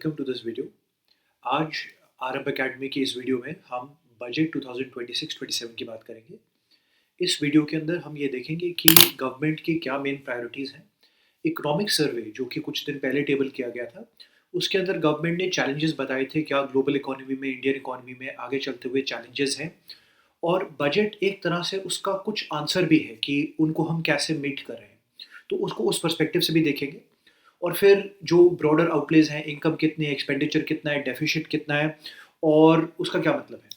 Welcome to this video. आज आरब academy की इस वीडियो में हम बजट 2026-27 की बात करेंगे। इस वीडियो के अंदर हम ये देखेंगे कि गवर्नमेंट की क्या मेन प्रायोरिटीज़ हैं। इकोनॉमिक सर्वे जो कि कुछ दिन पहले टेबल किया गया था, उसके अंदर गवर्नमेंट ने चैलेंजेस बताए थे, क्या ग्लोबल इकोनॉमी में, इंडियन इकोनॉमी में आगे चलते हुए चैलेंजेस हैं। और बजट एक तरह से उसका कुछ आंसर भी है कि उनको हम कैसे मीट कर रहे हैं। तो उसको उस पर्सपेक्टिव से भी देखेंगे। और फिर जो ब्रॉडर आउटलेज हैं, इनकम कितनी है, एक्सपेंडिचर कितना है, डेफिसिट कितना है और उसका क्या मतलब है।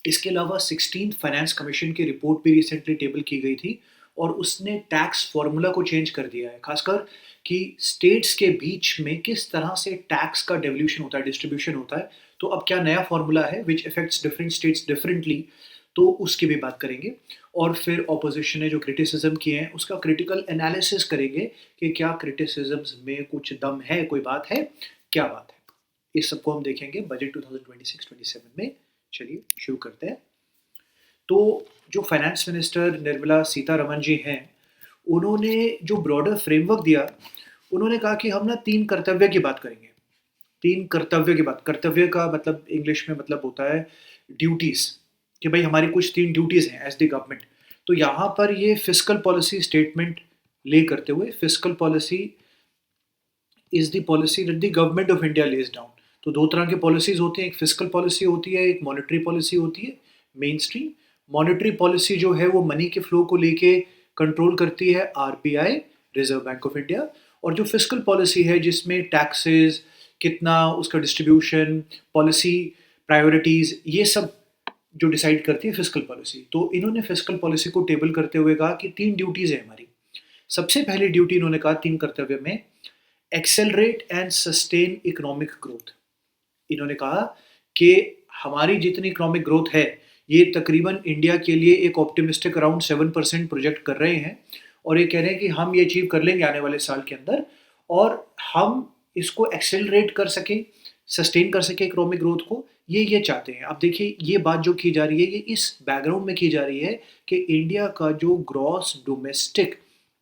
इसके अलावा 16th फाइनेंस कमीशन की रिपोर्ट भी रिसेंटली टेबल की गई थी और उसने टैक्स फॉर्मूला को चेंज कर दिया है, खासकर कि स्टेट्स के बीच में किस तरह से टैक्स का डेवल्यूशन होता है, डिस्ट्रीब्यूशन होता है। तो अब क्या नया फॉर्मूला है which affects different states differently, तो उसकी भी बात करेंगे। और फिर ऑपोजिशन ने जो क्रिटिसिज्म किए हैं उसका क्रिटिकल एनालिसिस करेंगे कि क्या क्रिटिसिज्म्स में कुछ दम है, कोई बात है, क्या बात है। इस सबको हम देखेंगे बजट 2026-27 में। चलिए शुरू करते हैं। तो जो फाइनेंस मिनिस्टर निर्मला सीतारमण जी हैं, उन्होंने जो ब्रॉडर फ्रेमवर्क दिया, उन्होंने कहा कि हम ना 3 कर्तव्य की बात करेंगे। 3 कर्तव्य की बात, कर्तव्य का मतलब इंग्लिश में मतलब होता है ड्यूटीज़, कि भाई हमारी कुछ 3 ड्यूटीज़ हैं एज़ द गवर्नमेंट। तो यहाँ पर ये फिस्कल पॉलिसी स्टेटमेंट ले करते हुए, fiscal policy is the policy that the government of India Lay's down. तो 2 तरह की पॉलिसीज़ होती हैं, एक फिस्कल पॉलिसी होती है, एक मॉनेटरी पॉलिसी होती है, मेन स्ट्रीम। मॉनेटरी पॉलिसी जो है वो मनी के फ्लो को लेके कंट्रोल करती है RBI, reserve bank of India. और जो फिस्कल पॉलिसी है जिसमें टैक्सेस, कितना उसका डिस्ट्रीब्यूशन, पॉलिसी प्रायोरिटीज़, ये सब जो डिसाइड करती है फिस्कल पॉलिसी। तो इन्होंने फिस्कल पॉलिसी को टेबल करते हुए कहा कि 3 ड्यूटीज़ है हमारी। सबसे पहली ड्यूटी इन्होंने कहा 3 कर्तव्य में, accelerate and sustain economic growth. इन्होंने कहा कि हमारी जितनी इकोनॉमिक ग्रोथ है, ये तकरीबन इंडिया के लिए एक ऑप्टिमिस्टिक अराउंड 7% प्रोजेक्ट कर रहे हैं। और ये कह रहे हैं कि हम ये अचीव कर लेंगे आने वाले साल के अंदर, और हम इसको एक्सेलरेट कर सकें, सस्टेन कर सकें इकोनॉमिक ग्रोथ को, ये चाहते हैं। अब देखिए, ये बात जो की जा रही है, ये इस बैकग्राउंड में की जा रही है कि इंडिया का जो ग्रॉस डोमेस्टिक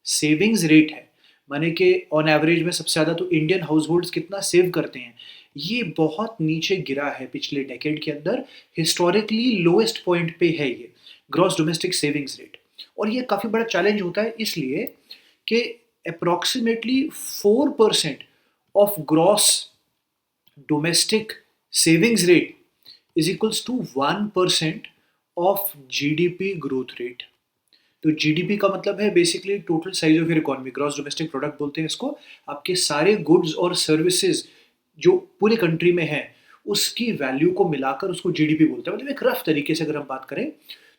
सेविंग्स रेट है, माने कि ऑन एवरेज में सबसे ज़्यादा तो इंडियन हाउस होल्ड्स कितना सेव करते हैं, ये बहुत नीचे गिरा है पिछले डेकेड के अंदर। हिस्टोरिकली लोएस्ट पॉइंट पे है ये ग्रॉस डोमेस्टिक सेविंग्स रेट। और ये काफ़ी बड़ा चैलेंज होता है, इसलिए कि approximately 4% of gross domestic savings rate is equals to 1% of GDP growth rate. तो जीडीपी का मतलब है basically total size of your economy, gross domestic product बोलते हैं इसको। आपके सारे गुड्स और सर्विसेज जो पूरे कंट्री में है, उसकी वैल्यू को मिलाकर उसको जीडीपी बोलते हैं। मतलब एक रफ तरीके से अगर हम बात करें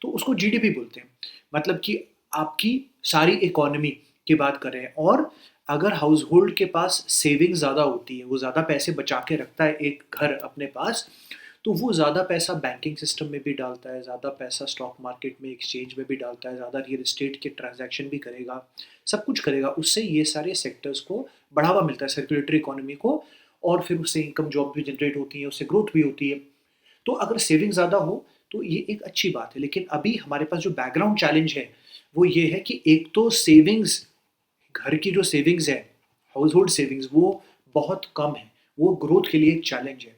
तो उसको जीडीपी बोलते हैं। मतलब कि आपकी सारी इकोनॉमी की बात करें, और अगर हाउस होल्ड के पास सेविंग ज़्यादा होती है, वो ज़्यादा पैसे बचा के रखता है एक घर अपने पास, तो वो ज़्यादा पैसा बैंकिंग सिस्टम में भी डालता है, ज़्यादा पैसा स्टॉक मार्केट में, एक्सचेंज में भी डालता है, ज़्यादा रियल एस्टेट के ट्रांजैक्शन भी करेगा, सब कुछ करेगा। उससे ये सारे सेक्टर्स को बढ़ावा मिलता है, सर्कुलेटरी इकोनॉमी को, और फिर उससे इनकम, जॉब भी जनरेट होती है, उससे ग्रोथ भी होती है। तो अगर सेविंग ज़्यादा हो तो ये एक अच्छी बात है। लेकिन अभी हमारे पास जो बैकग्राउंड चैलेंज है वो ये है कि एक तो सेविंग्स, घर की जो सेविंग्स है, हाउस होल्ड सेविंग्स, वो बहुत कम है, वो ग्रोथ के लिए एक चैलेंज है।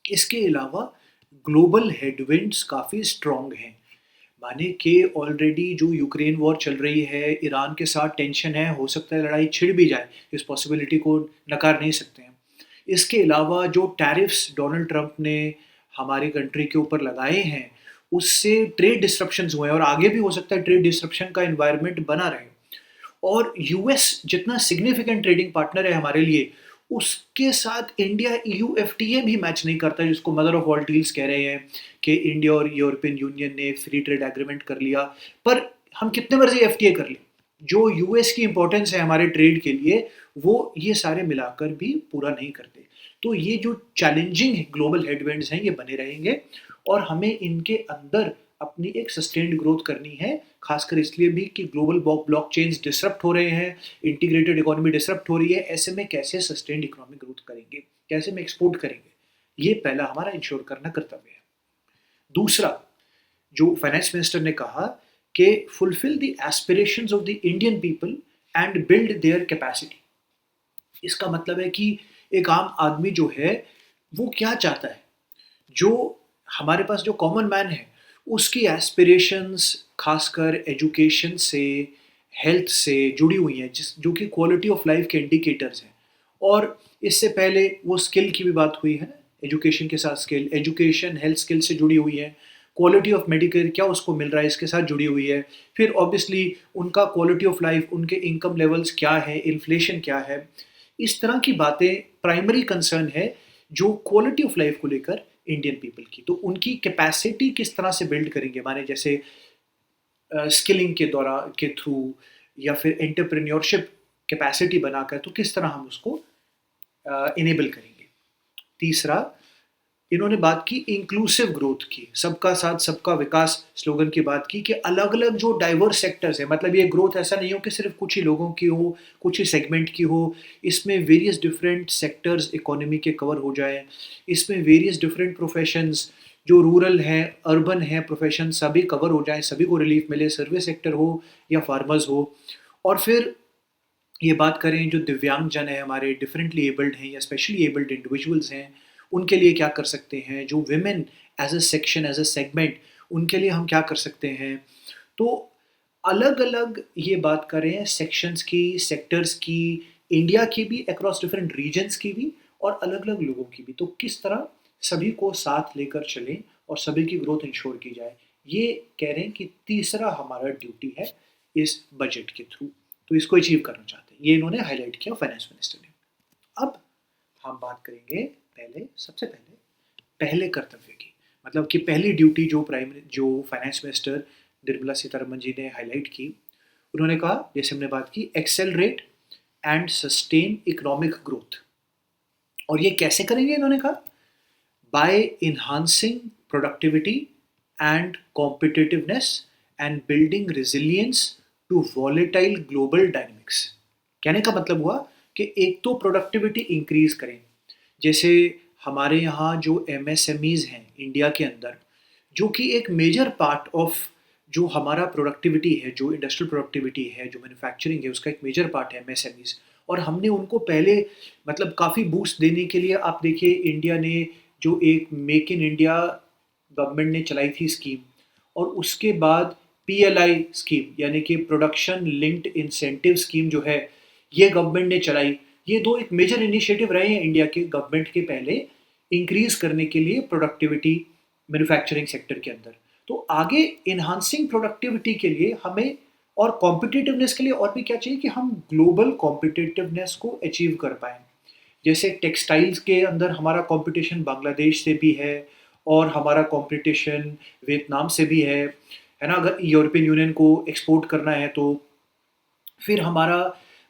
इसके अलावा ग्लोबल हेडविंड्स काफ़ी स्ट्रॉन्ग हैं, माने कि ऑलरेडी जो यूक्रेन वॉर चल रही है, ईरान के साथ टेंशन है, हो सकता है लड़ाई छिड़ भी जाए, इस पॉसिबिलिटी को नकार नहीं सकते हैं। इसके अलावा जो टैरिफ्स डोनाल्ड ट्रंप ने हमारी कंट्री के ऊपर लगाए हैं, उससे ट्रेड डिस्ट्रप्शंस हुए हैं, और आगे भी हो सकता है ट्रेड डिस्ट्रप्शन का इन्वायरमेंट बना रहे। और यूएस जितना सिग्निफिकेंट ट्रेडिंग पार्टनर है हमारे लिए, उसके साथ इंडिया ईयू एफटीए भी मैच नहीं करता, जिसको मदर ऑफ ऑल डील्स कह रहे हैं कि इंडिया और यूरोपियन यूनियन ने फ्री ट्रेड एग्रीमेंट कर लिया। पर हम कितने मर्जी एफटीए कर लें, जो यूएस की इंपॉर्टेंस है हमारे ट्रेड के लिए, वो ये सारे मिलाकर भी पूरा नहीं करते। तो ये जो चैलेंजिंग ग्लोबल हेडविंड्स हैं, ये बने रहेंगे, और हमें इनके अंदर अपनी एक सस्टेन्ड ग्रोथ करनी है। खासकर इसलिए भी कि ग्लोबल ब्लॉकचेन्स डिसरप्ट हो रहे हैं, इंटीग्रेटेड इकोनॉमी डिसरप्ट हो रही है। ऐसे में कैसे सस्टेन्ड इकोनॉमिक ग्रोथ करेंगे, कैसे में एक्सपोर्ट करेंगे, ये पहला हमारा इंश्योर करना कर्तव्य है। दूसरा, जो फाइनेंस मिनिस्टर ने कहा कि fulfil the aspirations of the Indian people and build their capacity. इसका मतलब है कि एक आम आदमी जो है, वो क्या चाहता है? जो हमारे पास जो कॉमन मैन है, उसकी एस्पिरेशंस खासकर एजुकेशन से, हेल्थ से जुड़ी हुई हैं, जो कि क्वालिटी ऑफ लाइफ के इंडिकेटर्स हैं। और इससे पहले वो स्किल की भी बात हुई है ना, एजुकेशन के साथ स्किल, एजुकेशन हेल्थ स्किल से जुड़ी हुई है। क्वालिटी ऑफ मेडिकेयर क्या उसको मिल रहा है, इसके साथ जुड़ी हुई है। फिर ऑब्वियसली उनका क्वालिटी ऑफ लाइफ, उनके इनकम लेवल्स क्या है, इन्फ्लेशन क्या है, इस तरह की बातें प्राइमरी कंसर्न है जो क्वालिटी ऑफ लाइफ को लेकर इंडियन पीपल की। तो उनकी कैपेसिटी किस तरह से बिल्ड करेंगे, माने जैसे स्किलिंग के के थ्रू, या फिर एंटरप्रेन्योरशिप कैपेसिटी बनाकर, तो किस तरह हम उसको इनेबल करेंगे। तीसरा, इन्होंने बात की इंक्लूसिव ग्रोथ की, सबका साथ सबका विकास स्लोगन की बात की कि अलग अलग जो डाइवर्स सेक्टर्स है, मतलब ये ग्रोथ ऐसा नहीं हो कि सिर्फ कुछ ही लोगों की हो, कुछ ही सेगमेंट की हो। इसमें वेरियस डिफरेंट सेक्टर्स इकोनॉमी के कवर हो जाए, इसमें वेरियस डिफरेंट प्रोफेशंस, जो रूरल हैं, अर्बन हैं, प्रोफेशन सभी कवर हो जाएं, सभी को रिलीफ मिले, सर्विस सेक्टर हो या फार्मर्स हो। और फिर ये बात करें जो दिव्यांग जन है हमारे, डिफरेंटली एबल्ड हैं या स्पेशली एबल्ड इंडिविजुअल्स हैं, उनके लिए क्या कर सकते हैं। जो women as a section, as a segment, उनके लिए हम क्या कर सकते हैं। तो अलग अलग ये बात करें सेक्शंस की, सेक्टर्स की, इंडिया की भी, अक्रॉस डिफरेंट रीजन्स की भी, और अलग अलग लोगों की भी। तो किस तरह सभी को साथ लेकर चलें और सभी की ग्रोथ इंश्योर की जाए, ये कह रहे हैं कि तीसरा हमारा ड्यूटी है इस बजट के थ्रू। तो इसको अचीव करना चाहते हैं, ये इन्होंने हाईलाइट किया फाइनेंस मिनिस्टर ने। अब हम बात करेंगे सबसे पहले पहले कर्तव्य की, मतलब कि पहली ड्यूटी जो फाइनेंस मिनिस्टर निर्मला सीतारमन जी ने हाईलाइट की। उन्होंने कहा, जैसे हमने बात की, accelerate and sustain economic growth. और ये कैसे करेंगे इन्होंने कहा, by enhancing productivity and competitiveness and building resilience to volatile global dynamics. कहने का मतलब हुआ कि एक तो प्रोडक्टिविटी इंक्रीज करें, जैसे हमारे यहाँ जो एमएसएमईज हैं इंडिया के अंदर, जो कि एक मेजर पार्ट ऑफ जो हमारा प्रोडक्टिविटी है, जो इंडस्ट्रियल प्रोडक्टिविटी है, जो मैन्युफैक्चरिंग है, उसका एक मेजर पार्ट है एमएसएमईज। और हमने उनको पहले मतलब काफ़ी बूस्ट देने के लिए, आप देखिए इंडिया ने जो एक मेक इन इंडिया गवर्नमेंट ने चलाई थी स्कीम, और उसके बाद पीएलआई स्कीम यानी कि प्रोडक्शन लिंक्ड इंसेंटिव स्कीम जो है, ये गवर्नमेंट ने चलाई। ये दो एक मेजर इनिशिएटिव रहे हैं इंडिया के गवर्नमेंट के पहले, इंक्रीज करने के लिए प्रोडक्टिविटी मैन्युफैक्चरिंग सेक्टर के अंदर। तो आगे इन्हांसिंग प्रोडक्टिविटी के लिए हमें, और कॉम्पिटिटिवनेस के लिए और भी क्या चाहिए कि हम ग्लोबल कॉम्पिटिटिवनेस को अचीव कर पाए। जैसे टेक्सटाइल्स के अंदर हमारा कंपटीशन बांग्लादेश से भी है, और हमारा कंपटीशन वियतनाम से भी है ना। अगर यूरोपियन यूनियन को एक्सपोर्ट करना है तो फिर हमारा,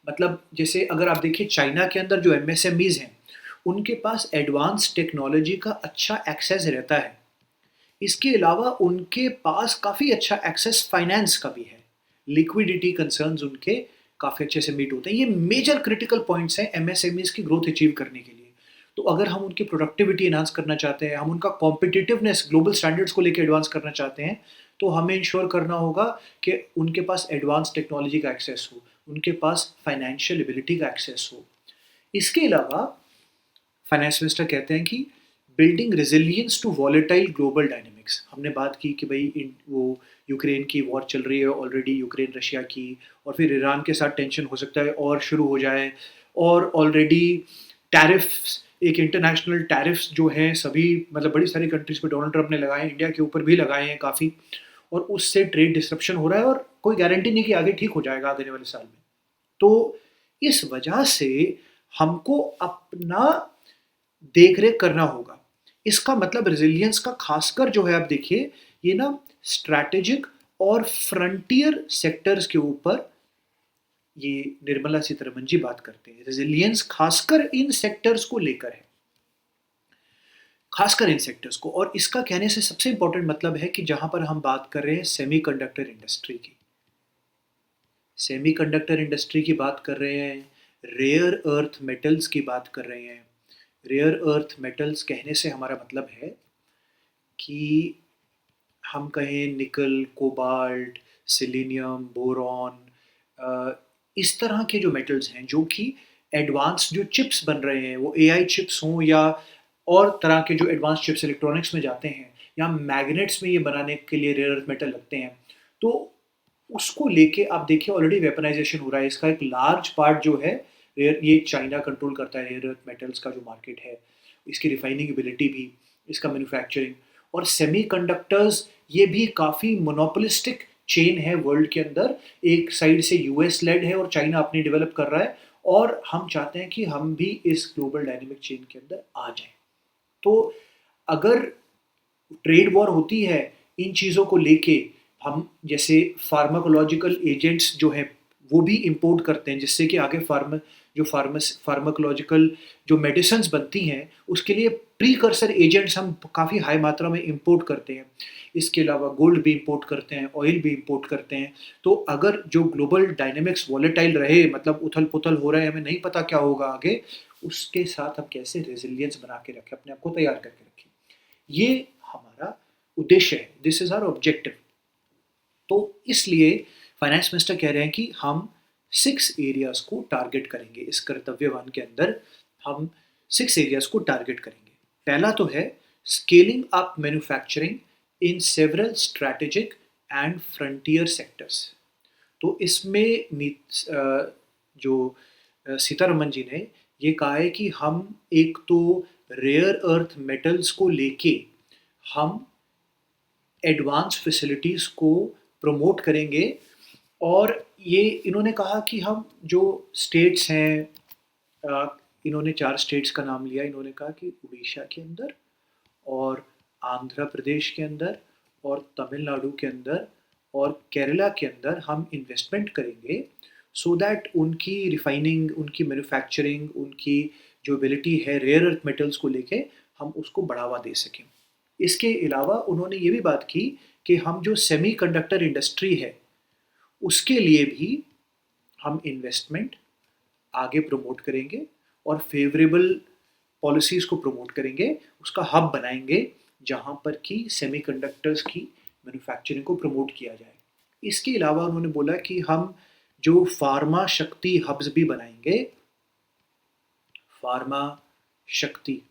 मतलब जैसे अगर आप देखिए चाइना के अंदर जो एमएसएमईज हैं, उनके पास एडवांस टेक्नोलॉजी का अच्छा एक्सेस रहता है। इसके अलावा उनके पास काफ़ी अच्छा एक्सेस फाइनेंस का भी है, लिक्विडिटी कंसर्न्स उनके काफ़ी अच्छे से मीट होते हैं। ये मेजर क्रिटिकल पॉइंट्स हैं एमएसएमईज की ग्रोथ अचीव करने के लिए। तो अगर हम उनकी प्रोडक्टिविटी एनहांस करना चाहते हैं, हम उनका कॉम्पिटिटिवनेस ग्लोबल स्टैंडर्ड्स को लेकर एडवांस करना चाहते हैं, तो हमें इंश्योर करना होगा कि उनके पास एडवांस टेक्नोलॉजी का एक्सेस हो, उनके पास फाइनेंशियल एबिलिटी का एक्सेस हो। इसके अलावा फाइनेंस मिनिस्टर कहते हैं कि building resilience to volatile global dynamics. हमने बात की कि भाई वो यूक्रेन की वॉर चल रही है ऑलरेडी, यूक्रेन रशिया की, और फिर ईरान के साथ टेंशन हो सकता है और शुरू हो जाए। और ऑलरेडी टैरिफ्स, एक इंटरनेशनल टैरिफ्स जो हैं सभी, मतलब बड़ी सारी कंट्रीज पे डोनाल्ड ट्रंप ने लगाए हैं, इंडिया के ऊपर भी लगाए हैं काफ़ी, और उससे ट्रेड डिस्रप्शन हो रहा है, और कोई गारंटी नहीं कि आगे ठीक हो जाएगा आने वाले साल में। तो इस वजह से हमको अपना देख-रेख करना होगा। इसका मतलब रेज़िलियंस का खासकर जो है, आप देखिए ये ना स्ट्रैटेजिक और फ्रंटियर सेक्टर्स के ऊपर ये निर्मला सीतारमन जी बात करते हैं। रेज़िलियंस खासकर इन सेक्टर्स को लेकर है, खासकर इन सेक्टर्स को। और इसका कहने से सबसे इंपॉर्टेंट मतलब है कि जहाँ पर हम बात कर रहे हैं सेमीकंडक्टर इंडस्ट्री की, सेमीकंडक्टर इंडस्ट्री की बात कर रहे हैं, रेयर अर्थ मेटल्स की बात कर रहे हैं। रेयर अर्थ मेटल्स कहने से हमारा मतलब है कि हम कहें निकल, कोबाल्ट, सिलीनियम, बोरॉन, इस तरह के जो मेटल्स हैं जो कि एडवांस जो चिप्स बन रहे हैं, वो एआई चिप्स हों या और तरह के जो एडवांस चिप्स इलेक्ट्रॉनिक्स में जाते हैं, या मैग्नेट्स में ये बनाने के लिए रेयर अर्थ मेटल लगते हैं, तो उसको लेके आप देखिए ऑलरेडी वेपनाइजेशन हो रहा है। इसका एक लार्ज पार्ट जो है रेयर, ये चाइना कंट्रोल करता है रेयर अर्थ मेटल्स का जो मार्केट है, इसकी रिफाइनिंग एबिलिटी भी, इसका मैन्युफैक्चरिंग और सेमीकंडक्टर्स, ये भी काफ़ी मोनोपोलिस्टिक चेन है वर्ल्ड के अंदर। एक साइड से यूएस लेड है और चाइना अपनी डेवलप कर रहा है, और हम चाहते हैं कि हम भी इस ग्लोबल डायनेमिक चेन के अंदर आ जाएं। तो अगर ट्रेड वॉर होती है इन चीज़ों को लेके, हम जैसे फार्माकोलॉजिकल एजेंट्स जो हैं वो भी इंपोर्ट करते हैं, जिससे कि आगे फार्माकोलॉजिकल जो मेडिसिन्स बनती हैं उसके लिए प्रीकर्सर एजेंट्स हम काफ़ी हाई मात्रा में इंपोर्ट करते हैं। इसके अलावा गोल्ड भी इंपोर्ट करते हैं, ऑयल भी इंपोर्ट करते हैं। तो अगर जो ग्लोबल डायनेमिक्स वॉलेटाइल रहे, मतलब उथल पुथल हो रहा है, हमें नहीं पता क्या होगा आगे, उसके साथ हम कैसे रेजिलियंस बना के रखें, अपने आप को तैयार करके रखें, ये हमारा उद्देश्य है। This is our objective. तो इसलिए फाइनेंस मिनिस्टर कह रहे हैं कि हम 6 एरियाज को टारगेट करेंगे। इस कर्तव्यवान के अंदर हम 6 एरियाज को टारगेट करेंगे। पहला तो है scaling up manufacturing in several strategic and frontier sectors. तो इसमें जो सीतारमन जी ने ये कहा है कि हम एक तो रेयर अर्थ मेटल्स को लेके हम एडवांस फैसिलिटीज़ को प्रमोट करेंगे, और ये इन्होंने कहा कि हम जो स्टेट्स हैं, इन्होंने 4 स्टेट्स का नाम लिया। इन्होंने कहा कि उड़ीसा के अंदर और आंध्र प्रदेश के अंदर और तमिलनाडु के अंदर और केरला के अंदर हम इन्वेस्टमेंट करेंगे, सो दैट उनकी रिफाइनिंग, उनकी मैन्युफैक्चरिंग, उनकी जो एबिलिटी है रेयर अर्थ मेटल्स को लेके, हम उसको बढ़ावा दे सकें। इसके अलावा उन्होंने ये भी बात की कि हम जो सेमीकंडक्टर इंडस्ट्री है उसके लिए भी हम इन्वेस्टमेंट आगे प्रमोट करेंगे और फेवरेबल पॉलिसीज़ को प्रमोट करेंगे, उसका हब बनाएंगे जहाँ पर कि सेमीकंडक्टर्स की मैन्युफैक्चरिंग को प्रमोट किया जाए। इसके अलावा उन्होंने बोला कि हम जो फार्मा शक्ति हब्स भी बनाएंगे। फार्मा शक्ति,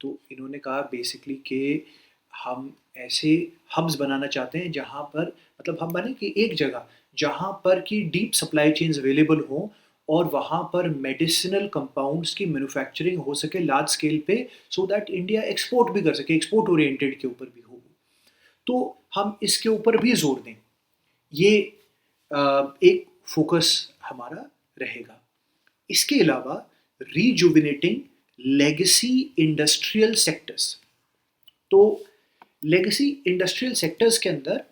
तो इन्होंने कहा बेसिकली कि हम ऐसे हब्स बनाना चाहते हैं जहाँ पर, मतलब हम बने कि एक जगह जहाँ पर कि डीप सप्लाई चेन्स अवेलेबल हों और वहाँ पर मेडिसिनल कंपाउंड्स की मैन्युफैक्चरिंग हो सके लार्ज स्केल पे, सो दैट इंडिया एक्सपोर्ट भी कर सके, एक्सपोर्ट ओरिएंटेड के ऊपर भी हो। तो हम इसके ऊपर भी जोर दें, ये एक फोकस हमारा रहेगा। इसके अलावा रीजुविनेटिंग लेगेसी इंडस्ट्रियल सेक्टर्स। तो लेगेसी इंडस्ट्रियल सेक्टर्स के अंदर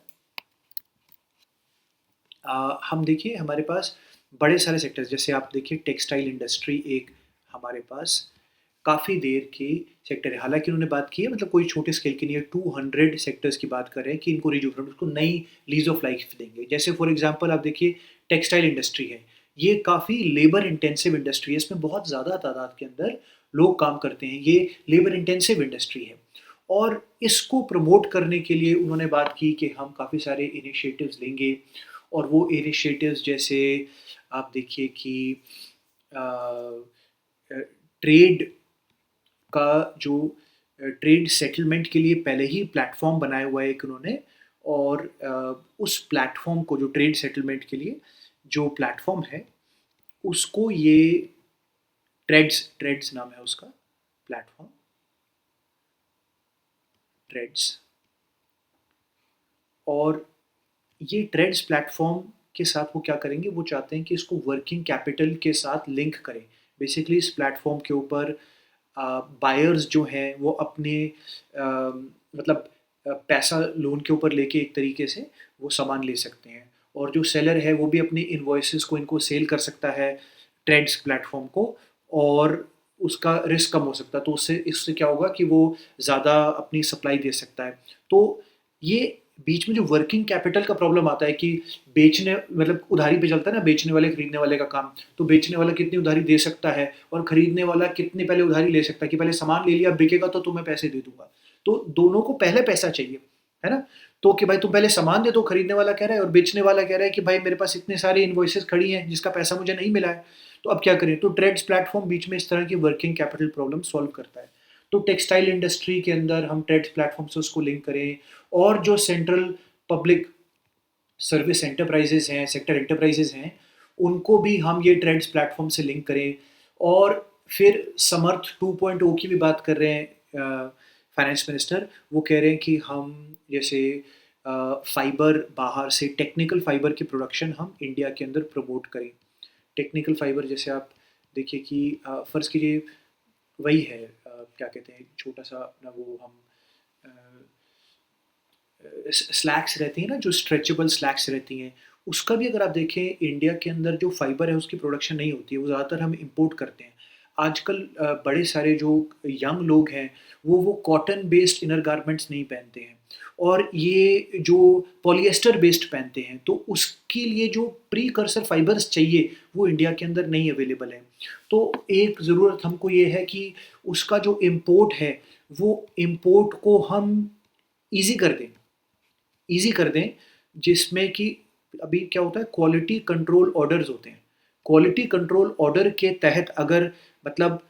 हम देखिए हमारे पास बड़े सारे सेक्टर्स, जैसे आप देखिए टेक्सटाइल इंडस्ट्री एक हमारे पास काफ़ी देर की सेक्टर है। हालांकि उन्होंने बात की है, मतलब कोई छोटे स्केल की नहीं है, 200 सेक्टर्स की बात कर रहे हैं कि इनको रिजुविनेट, उसको नई लीज ऑफ लाइफ देंगे। जैसे फॉर एग्जांपल आप देखिए टेक्सटाइल इंडस्ट्री है, ये काफ़ी लेबर इंटेंसिव इंडस्ट्री है, इसमें बहुत ज़्यादा तादाद के अंदर लोग काम करते हैं, ये लेबर इंटेंसिव इंडस्ट्री है। और इसको प्रमोट करने के लिए उन्होंने बात की कि हम काफ़ी सारे इनिशिएटिव्स लेंगे, और वो इनिशिएटिव्स जैसे आप देखिए कि ट्रेड का जो ट्रेड सेटलमेंट के लिए पहले ही प्लेटफॉर्म बनाया हुआ है एक उन्होंने, और उस प्लेटफॉर्म को, जो ट्रेड सेटलमेंट के लिए जो प्लेटफॉर्म है, उसको ये ट्रेड्स नाम है उसका प्लेटफॉर्म, ट्रेड्स। और ये ट्रेड्स प्लेटफॉर्म के साथ वो क्या करेंगे, वो चाहते हैं कि इसको वर्किंग कैपिटल के साथ लिंक करें। बेसिकली इस प्लेटफॉर्म के ऊपर बायर्स जो हैं वो अपने मतलब पैसा लोन के ऊपर लेके एक तरीके से वो सामान ले सकते हैं, और जो सेलर है वो भी अपने इन्वॉइसेस को इनको सेल कर सकता है ट्रेड्स प्लेटफॉर्म को, और उसका रिस्क कम हो सकता है। तो उससे इससे क्या होगा कि वो ज़्यादा अपनी सप्लाई दे सकता है। तो ये बीच में जो वर्किंग कैपिटल का प्रॉब्लम आता है कि बेचने, मतलब उधारी पे चलता है ना, बेचने वाले खरीदने वाले का काम। तो बेचने वाला कितनी उधारी दे सकता है और खरीदने वाला कितनी पहले उधारी ले सकता है, कि पहले सामान ले लिया, बिकेगा तो तुम्हें पैसे दे दूंगा। तो दोनों को पहले पैसा चाहिए, है ना। तो कि भाई तुम पहले सामान दे दो, खरीदने वाला कह रहा है, और बेचने वाला कह रहा है कि भाई मेरे पास इतने सारे इनवॉइसेस खड़ी हैं जिसका पैसा मुझे नहीं मिला है, तो अब क्या करें? तो ट्रेड्स प्लेटफॉर्म बीच में इस तरह की वर्किंग कैपिटल प्रॉब्लम सॉल्व करता है। तो टेक्सटाइल इंडस्ट्री के अंदर हम ट्रेड्स प्लेटफॉर्म से उसको लिंक करें, और जो सेंट्रल पब्लिक सर्विस एंटरप्राइजेज हैं, सेक्टर एंटरप्राइजेज हैं, उनको भी हम ये ट्रेड्स प्लेटफॉर्म से लिंक करें। और फिर समर्थ 2.0 की भी बात कर रहे हैं फाइनेंस मिनिस्टर। वो कह रहे हैं कि हम जैसे फाइबर बाहर से, टेक्निकल फाइबर की प्रोडक्शन हम इंडिया के अंदर प्रमोट करें। टेक्निकल फाइबर जैसे आप देखिए कि फ़र्ज़ कीजिए वही है, क्या कहते हैं, छोटा सा अपना वो हम स्लैक्स रहती हैं ना, जो स्ट्रेचेबल स्लैक्स रहती हैं, उसका भी अगर आप देखें इंडिया के अंदर जो फाइबर है उसकी प्रोडक्शन नहीं होती है, वो ज़्यादातर हम इंपोर्ट करते हैं। आजकल बड़े सारे जो यंग लोग हैं वो कॉटन बेस्ड इनर गारमेंट्स नहीं पहनते हैं, और ये जो पॉलिएस्टर बेस्ड पहनते हैं, तो उसके लिए जो प्रीकर्सर फाइबर्स चाहिए वो इंडिया के अंदर नहीं अवेलेबल है। तो एक ज़रूरत हमको ये है कि उसका जो इम्पोर्ट है वो इम्पोर्ट को हम ईज़ी कर दें, ईज़ी कर दें, जिसमें कि अभी क्या होता है, क्वालिटी कंट्रोल ऑर्डर्स होते हैं। क्वालिटी कंट्रोल ऑर्डर के तहत अगर मतलब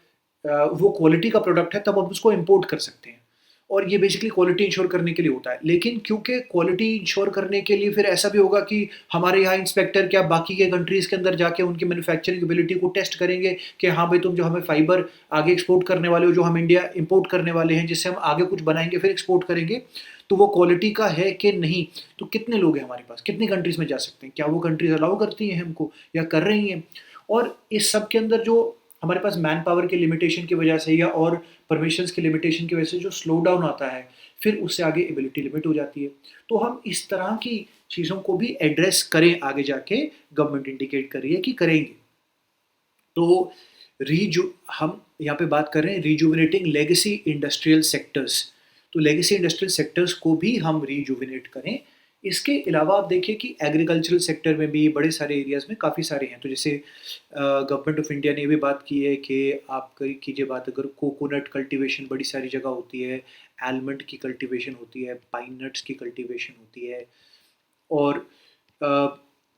वो क्वालिटी का प्रोडक्ट है तब हम उसको इम्पोर्ट कर सकते हैं, और ये बेसिकली क्वालिटी इंश्योर करने के लिए होता है। लेकिन क्योंकि क्वालिटी इंश्योर करने के लिए फिर ऐसा भी होगा कि हमारे यहाँ इंस्पेक्टर क्या बाकी के कंट्रीज़ के अंदर जाके उनकी मैन्युफैक्चरिंग एबिलिटी को टेस्ट करेंगे कि हाँ भाई, तुम जो हमें फाइबर आगे एक्सपोर्ट करने वाले हो, जो हम इंडिया इंपोर्ट करने वाले हैं, जिससे हम आगे कुछ बनाएंगे फिर एक्सपोर्ट करेंगे, तो वो क्वालिटी का है कि नहीं। तो कितने लोग हैं हमारे पास, कितनी कंट्रीज़ में जा सकते हैं, क्या वो कंट्रीज़ अलाउ करती हैं हमको या कर रही हैं? और इस सब के अंदर जो हमारे पास मैन पावर के लिमिटेशन की वजह से या और परमिशंस के लिमिटेशन की वजह से जो स्लो डाउन आता है, फिर उससे आगे एबिलिटी लिमिट हो जाती है। तो हम इस तरह की चीज़ों को भी एड्रेस करें आगे जाके, गवर्नमेंट इंडिकेट कर रही है कि करेंगे। तो रीजु हम यहाँ पे बात कर रहे हैं रिजुविनेटिंग लेगेसी इंडस्ट्रियल सेक्टर्स। तो लेगेसी इंडस्ट्रियल सेक्टर्स को भी हम रिजुविनेट करें। इसके अलावा आप देखिए कि एग्रीकल्चरल सेक्टर में भी बड़े सारे एरियाज़ में काफ़ी सारे हैं। तो जैसे गवर्नमेंट ऑफ इंडिया ने ये भी बात की है कि आप कीजिए बात, अगर कोकोनट कल्टीवेशन बड़ी सारी जगह होती है, आलमंड की कल्टीवेशन होती है, पाइन नट्स की कल्टीवेशन होती है, और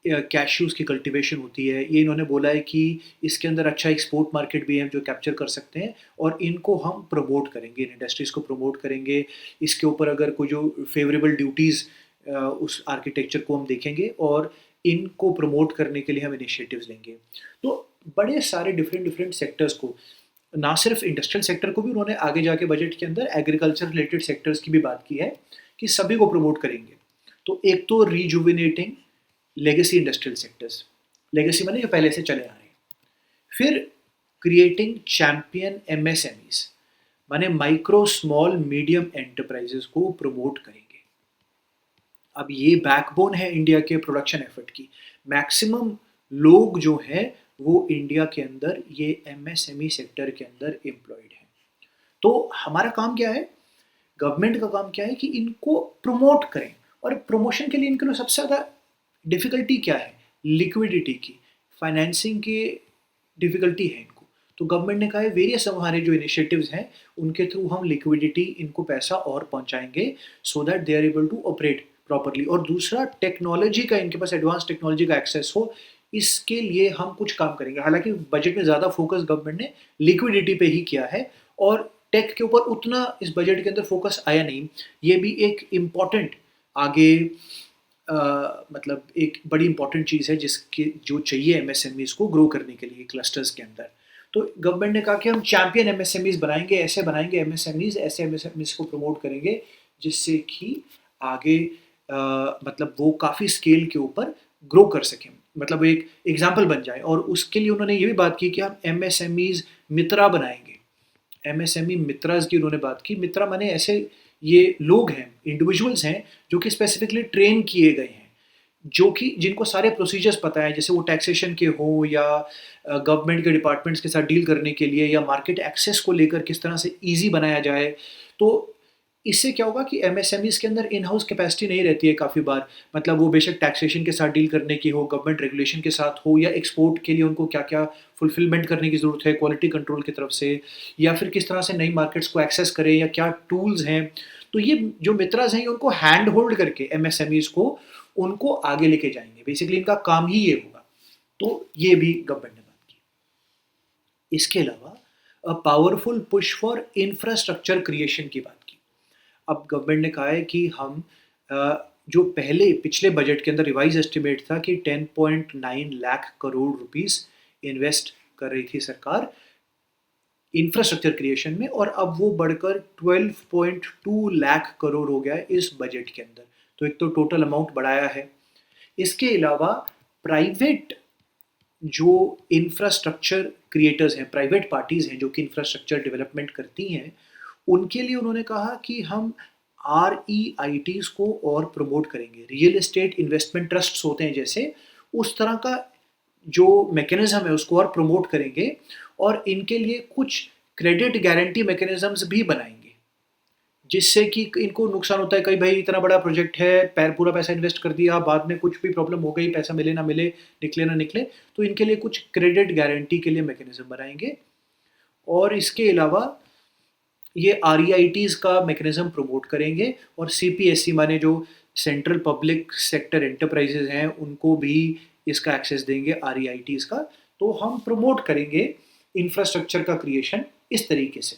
कैश्यूज़ की कल्टीवेशन होती है। ये इन्होंने बोला है कि इसके अंदर अच्छा एक्सपोर्ट मार्केट भी है जो कैप्चर कर सकते हैं, और इनको हम प्रमोट करेंगे, इन इंडस्ट्रीज़ को प्रमोट करेंगे। इसके ऊपर अगर कोई जो फेवरेबल ड्यूटीज़, उस आर्किटेक्चर को हम देखेंगे और इनको प्रमोट करने के लिए हम इनिशिएटिव्स लेंगे। तो बड़े सारे डिफरेंट डिफरेंट सेक्टर्स को, ना सिर्फ इंडस्ट्रियल सेक्टर को भी उन्होंने आगे जाके बजट के अंदर एग्रीकल्चर रिलेटेड सेक्टर्स की भी बात की है कि सभी को प्रमोट करेंगे। तो एक तो rejuvenating legacy industrial sectors, legacy माने जो पहले से चले आ रहे हैं। फिर क्रिएटिंग चैंपियन एमएसएमईज, माने माइक्रो स्मॉल मीडियम एंटरप्राइजेस को प्रमोट करेंगे। अब ये बैकबोन है इंडिया के प्रोडक्शन एफर्ट की। मैक्सिमम लोग जो हैं वो इंडिया के अंदर ये एमएसएमई सेक्टर के अंदर एम्प्लॉयड हैं। तो हमारा काम क्या है, गवर्नमेंट का काम क्या है कि इनको प्रमोट करें। और प्रमोशन के लिए इनके लिए सबसे ज़्यादा डिफ़िकल्टी क्या है? लिक्विडिटी की, फाइनेंसिंग की डिफ़िकल्टी है इनको। तो गवर्नमेंट ने कहा है वेरियस हमारे जो इनिशिएटिव्स हैं उनके थ्रू हम लिक्विडिटी, इनको पैसा और पहुंचाएंगे, so that they are able to operate properly. और दूसरा, टेक्नोलॉजी का, इनके पास एडवांस टेक्नोलॉजी का एक्सेस हो, इसके लिए हम कुछ काम करेंगे। हालांकि बजट में ज़्यादा फोकस गवर्नमेंट ने लिक्विडिटी पे ही किया है, और टेक के ऊपर उतना इस बजट के अंदर फोकस आया नहीं। ये भी एक इम्पॉर्टेंट आगे मतलब एक बड़ी इंपॉर्टेंट चीज़ है जिसके जो चाहिए एमएसएमईज को ग्रो करने के लिए क्लस्टर्स के अंदर। तो गवर्नमेंट ने कहा कि हम चैंपियन एमएसएमईज बनाएंगे, ऐसे बनाएंगे एमएसएमईज, ऐसे एमएसएमईज को प्रमोट करेंगे जिससे कि आगे मतलब वो काफ़ी स्केल के ऊपर ग्रो कर सकें, मतलब एक एग्जाम्पल बन जाए। और उसके लिए उन्होंने ये भी बात की कि हम एमएसएमईज मित्रा बनाएंगे। एमएसएमई मित्रास की उन्होंने बात की। मित्रा माने ऐसे ये लोग हैं, इंडिविजुअल्स हैं जो कि स्पेसिफिकली ट्रेन किए गए हैं, जो कि जिनको सारे प्रोसीजर्स पता है, जैसे वो टैक्सेशन के हों या गवर्नमेंट के डिपार्टमेंट्स के साथ डील करने के लिए, या मार्केट एक्सेस को लेकर किस तरह से ईजी बनाया जाए। तो इससे क्या होगा कि एमएसएमईज़ के अंदर इन हाउस कैपेसिटी नहीं रहती है काफ़ी बार। मतलब वो बेशक टैक्सेशन के साथ डील करने की हो, गवर्नमेंट रेगुलेशन के साथ हो या एक्सपोर्ट के लिए उनको क्या-क्या फुलफिलमेंट करने की ज़रूरत है क्वालिटी कंट्रोल की तरफ से, या फिर किस तरह से नई मार्केट्स को एक्सेस करें या क्या टूल्स हैं। तो ये जो मित्राज़ हैं, ये उनको हैंड होल्ड करके एमएसएमईज़ को उनको आगे लेके जाएँगे। बेसिकली इनका काम ही ये होगा। तो ये भी गवर्नमेंट ने बात की। इसके अलावा powerful push for infrastructure creation की बात की। अब गवर्नमेंट ने कहा है कि हम जो पहले पिछले बजट के अंदर रिवाइज एस्टिमेट था कि 10.9 लाख करोड़ रुपीस इन्वेस्ट कर रही थी सरकार इंफ्रास्ट्रक्चर क्रिएशन में, और अब वो बढ़कर 12.2 लाख करोड़ हो गया है इस बजट के अंदर। तो एक तो टोटल अमाउंट बढ़ाया है। इसके अलावा प्राइवेट जो इंफ्रास्ट्रक्चर क्रिएटर्स हैं, प्राइवेट पार्टीज़ हैं जो कि इंफ्रास्ट्रक्चर डेवलपमेंट करती हैं, उनके लिए उन्होंने कहा कि हम आरईआईटीज़ को और प्रमोट करेंगे। रियल एस्टेट इन्वेस्टमेंट ट्रस्ट्स होते हैं जैसे, उस तरह का जो मैकेनिज़्म है उसको और प्रमोट करेंगे, और इनके लिए कुछ क्रेडिट गारंटी मैकेनिज़म्स भी बनाएँगे। जिससे कि इनको नुकसान होता है, कहीं भाई इतना बड़ा प्रोजेक्ट है, पूरा पैसा इन्वेस्ट कर दिया, बाद में कुछ भी प्रॉब्लम हो गई, पैसा मिले ना मिले, निकले ना निकले, तो इनके लिए कुछ क्रेडिट गारंटी के लिए मैकेनिज्म बनाएंगे। और इसके अलावा ये आरईआईटीज़ का मैकेनिज्म प्रमोट करेंगे, और सीपीएससी माने जो सेंट्रल पब्लिक सेक्टर एंटरप्राइजेज हैं उनको भी इसका एक्सेस देंगे आरईआईटीज़ का। तो हम प्रमोट करेंगे इंफ्रास्ट्रक्चर का क्रिएशन इस तरीके से।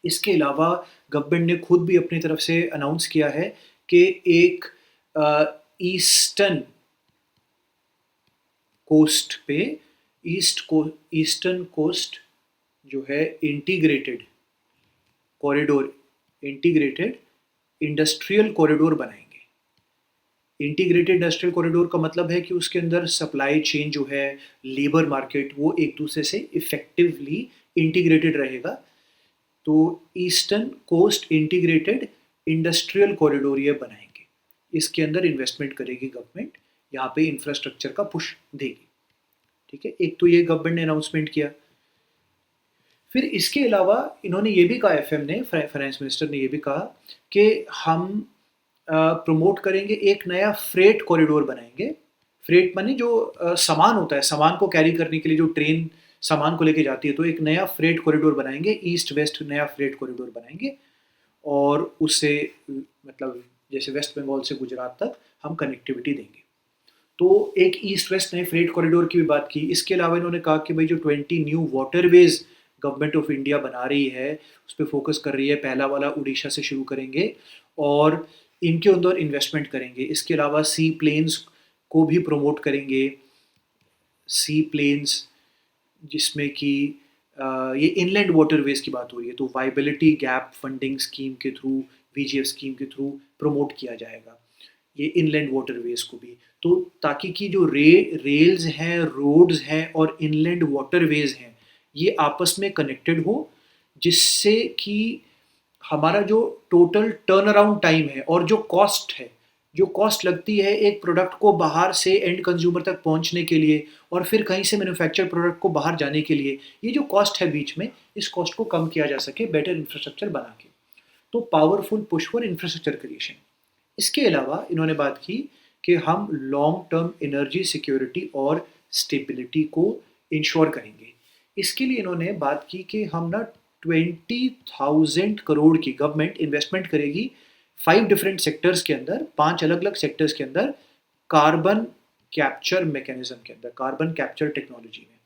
इसके अलावा गवर्नमेंट ने खुद भी अपनी तरफ से अनाउंस किया है कि एक ईस्टर्न कोस्ट पे ईस्टर्न कोस्ट जो है integrated corridor, integrated industrial corridor बनाएंगे। इंटीग्रेटेड इंडस्ट्रियल कॉरिडोर का मतलब है कि उसके अंदर सप्लाई चेन जो है, लेबर मार्केट, वो एक दूसरे से इफेक्टिवली इंटीग्रेटेड रहेगा। तो eastern coast integrated industrial corridor ये बनाएंगे। इसके अंदर इन्वेस्टमेंट करेगी गवर्नमेंट, यहाँ पे इंफ्रास्ट्रक्चर का पुश देगी। ठीक है, एक तो ये गवर्नमेंट ने अनाउंसमेंट किया। फिर इसके अलावा इन्होंने ये भी कहा, एफएम ने, फाइनेंस मिनिस्टर ने ये भी कहा कि हम प्रमोट करेंगे, एक नया फ्रेट कॉरिडोर बनाएंगे। फ्रेट माने जो सामान होता है, सामान को कैरी करने के लिए जो ट्रेन सामान को लेके जाती है, तो एक नया फ्रेट कॉरिडोर बनाएंगे, ईस्ट वेस्ट नया फ्रेट कॉरिडोर बनाएंगे, और उससे मतलब जैसे वेस्ट बंगाल से गुजरात तक हम कनेक्टिविटी देंगे। तो एक ईस्ट वेस्ट नए फ्रेट कॉरिडोर की भी बात की। इसके अलावा इन्होंने कहा कि भाई जो 20 new waterways government of India बना रही है उस पर फोकस कर रही है। पहला वाला उड़ीसा से शुरू करेंगे और इनके अंदर इन्वेस्टमेंट करेंगे। इसके अलावा सी प्लेन्स को भी प्रमोट करेंगे। सी प्लेन्स जिसमें कि ये इनलैंड वाटरवेज की बात हो रही है, तो वाइबिलिटी गैप फंडिंग स्कीम के थ्रू, वीजीएफ स्कीम के थ्रू प्रमोट किया जाएगा ये इनलैंड वाटरवेज को भी। तो ताकि कि जो रेल्स हैं, रोड्स हैं और इनलैंड वाटरवेज हैं, ये आपस में कनेक्टेड हो, जिससे कि हमारा जो टोटल टर्न अराउंड टाइम है और जो कॉस्ट है, जो कॉस्ट लगती है एक प्रोडक्ट को बाहर से एंड कंज्यूमर तक पहुंचने के लिए, और फिर कहीं से मैन्युफैक्चर प्रोडक्ट को बाहर जाने के लिए, ये जो कॉस्ट है बीच में, इस कॉस्ट को कम किया जा सके बेटर इंफ्रास्ट्रक्चर बना के। तो powerful push for infrastructure creation. इसके अलावा इन्होंने बात की कि हम लॉन्ग टर्म एनर्जी सिक्योरिटी और स्टेबिलिटी को इंश्योर करेंगे। इसके लिए इन्होंने बात की कि हम ना 20,000 करोड़ की गवर्नमेंट इन्वेस्टमेंट करेगी 5 डिफरेंट सेक्टर्स के अंदर, 5 अलग अलग सेक्टर्स के अंदर, कार्बन कैप्चर मैकेनिज्म के अंदर, कार्बन कैप्चर टेक्नोलॉजी में।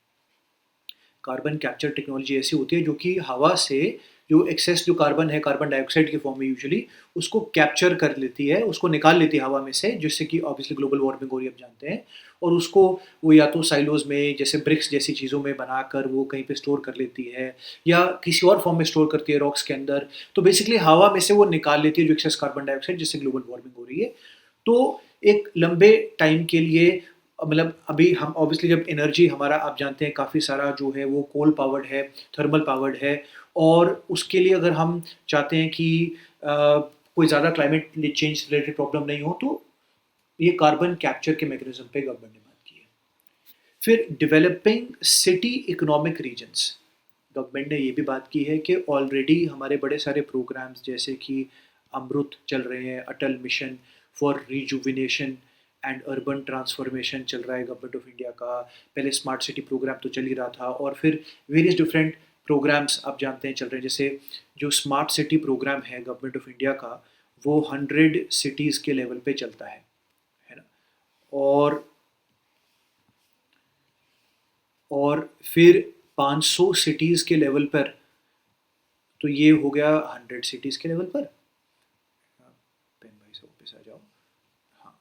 कार्बन कैप्चर टेक्नोलॉजी ऐसी होती है जो कि हवा से जो एक्सेस जो कार्बन है, कार्बन डाइऑक्साइड के फॉर्म में यूजुअली, उसको कैप्चर कर लेती है, उसको निकाल लेती है हवा में से, जिससे कि ऑब्वियसली ग्लोबल वार्मिंग हो रही है, आप जानते हैं। और उसको वो या तो साइलोज में जैसे ब्रिक्स जैसी चीज़ों में बनाकर वो कहीं पे स्टोर कर लेती है, या किसी और फॉर्म में स्टोर करती है रॉक्स के अंदर। तो बेसिकली हवा में से वो निकाल लेती है जो एक्सेस कार्बन डाइऑक्साइड, जिससे ग्लोबल वार्मिंग हो रही है। तो एक लंबे टाइम के लिए, मतलब अभी हम ऑब्वियसली जब एनर्जी हमारा, आप जानते हैं काफ़ी सारा जो है वो कोल पावर्ड है, थर्मल पावर्ड है, और उसके लिए अगर हम चाहते हैं कि कोई ज़्यादा क्लाइमेट चेंज रिलेटेड प्रॉब्लम नहीं हो, तो ये कार्बन कैप्चर के मैकेनिज्म पे गवर्नमेंट ने बात की है। फिर developing city economic regions, government ने ये भी बात की है कि ऑलरेडी हमारे बड़े सारे प्रोग्राम्स जैसे कि अमृत चल रहे हैं, Atal mission for rejuvenation and urban transformation चल रहा है गवर्नमेंट ऑफ इंडिया का। पहले स्मार्ट सिटी प्रोग्राम तो चल ही रहा था, और फिर वेरियस डिफरेंट प्रोग्राम्स आप जानते हैं चल रहे हैं। जैसे जो स्मार्ट सिटी प्रोग्राम है गवर्नमेंट ऑफ इंडिया का, वो 100 सिटीज़ के लेवल पे चलता है ना। और फिर 500 सिटीज़ के लेवल पर, तो ये हो गया 100 सिटीज़ के लेवल पर। पेन भाई से वापस आ जाओ, हाँ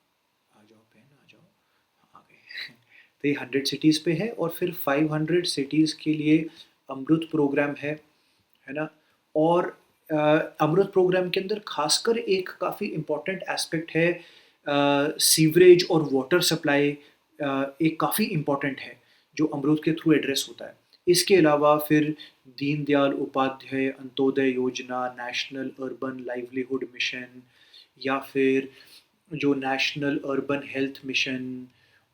आ जाओ पेन आ जाओ, हाँ, आ गए। तो ये 100 सिटीज़ पे है, और फिर 500 सिटीज़ के लिए अमृत प्रोग्राम है ना। और अमृत प्रोग्राम के अंदर खासकर एक काफ़ी इम्पॉर्टेंट एस्पेक्ट है, सीवरेज और वाटर सप्लाई एक काफ़ी इम्पॉर्टेंट है जो अमृत के थ्रू एड्रेस होता है। इसके अलावा फिर दीनदयाल उपाध्याय अंत्योदय योजना, नेशनल अर्बन लाइवलीहुड मिशन, या फिर जो नेशनल अर्बन हेल्थ मिशन,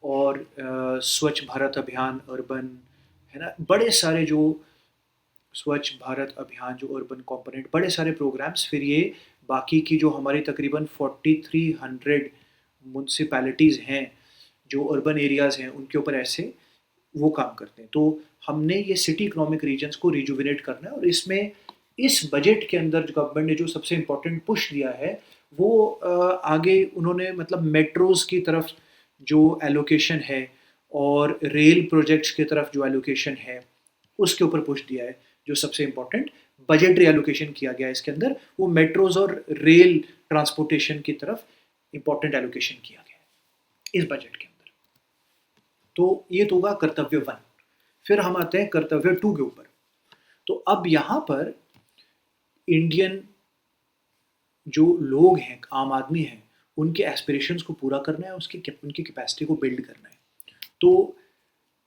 और स्वच्छ भारत अभियान अर्बन, है ना। बड़े सारे जो स्वच्छ भारत अभियान जो अर्बन कंपोनेंट, बड़े सारे प्रोग्राम्स। फिर ये बाकी की जो हमारी तकरीबन 4300 म्यूनसिपैलिटीज़ हैं जो अर्बन एरियाज़ हैं, उनके ऊपर ऐसे वो काम करते हैं। तो हमने ये सिटी इकोनॉमिक रीजन्स को रिजुविनेट करना है, और इसमें इस बजट के अंदर जो गवर्नमेंट ने जो सबसे इम्पोर्टेंट पुश दिया है वो आगे उन्होंने मतलब मेट्रोज़ की तरफ जो एलोकेशन है और रेल प्रोजेक्ट्स की तरफ जो एलोकेशन है उसके ऊपर पुश दिया है। जो सबसे इम्पोर्टेंट बजट एलोकेशन किया गया है इसके अंदर, वो मेट्रोज़ और रेल ट्रांसपोर्टेशन की तरफ इम्पोर्टेंट एलोकेशन किया गया है इस बजट के अंदर। तो ये तो होगा कर्तव्य 1। फिर हम आते हैं कर्तव्य 2 के ऊपर। तो अब यहाँ पर इंडियन जो लोग हैं, आम आदमी हैं, उनके एस्पिरेशंस को पूरा करना है, उनकी कैपेसिटी को बिल्ड करना है। तो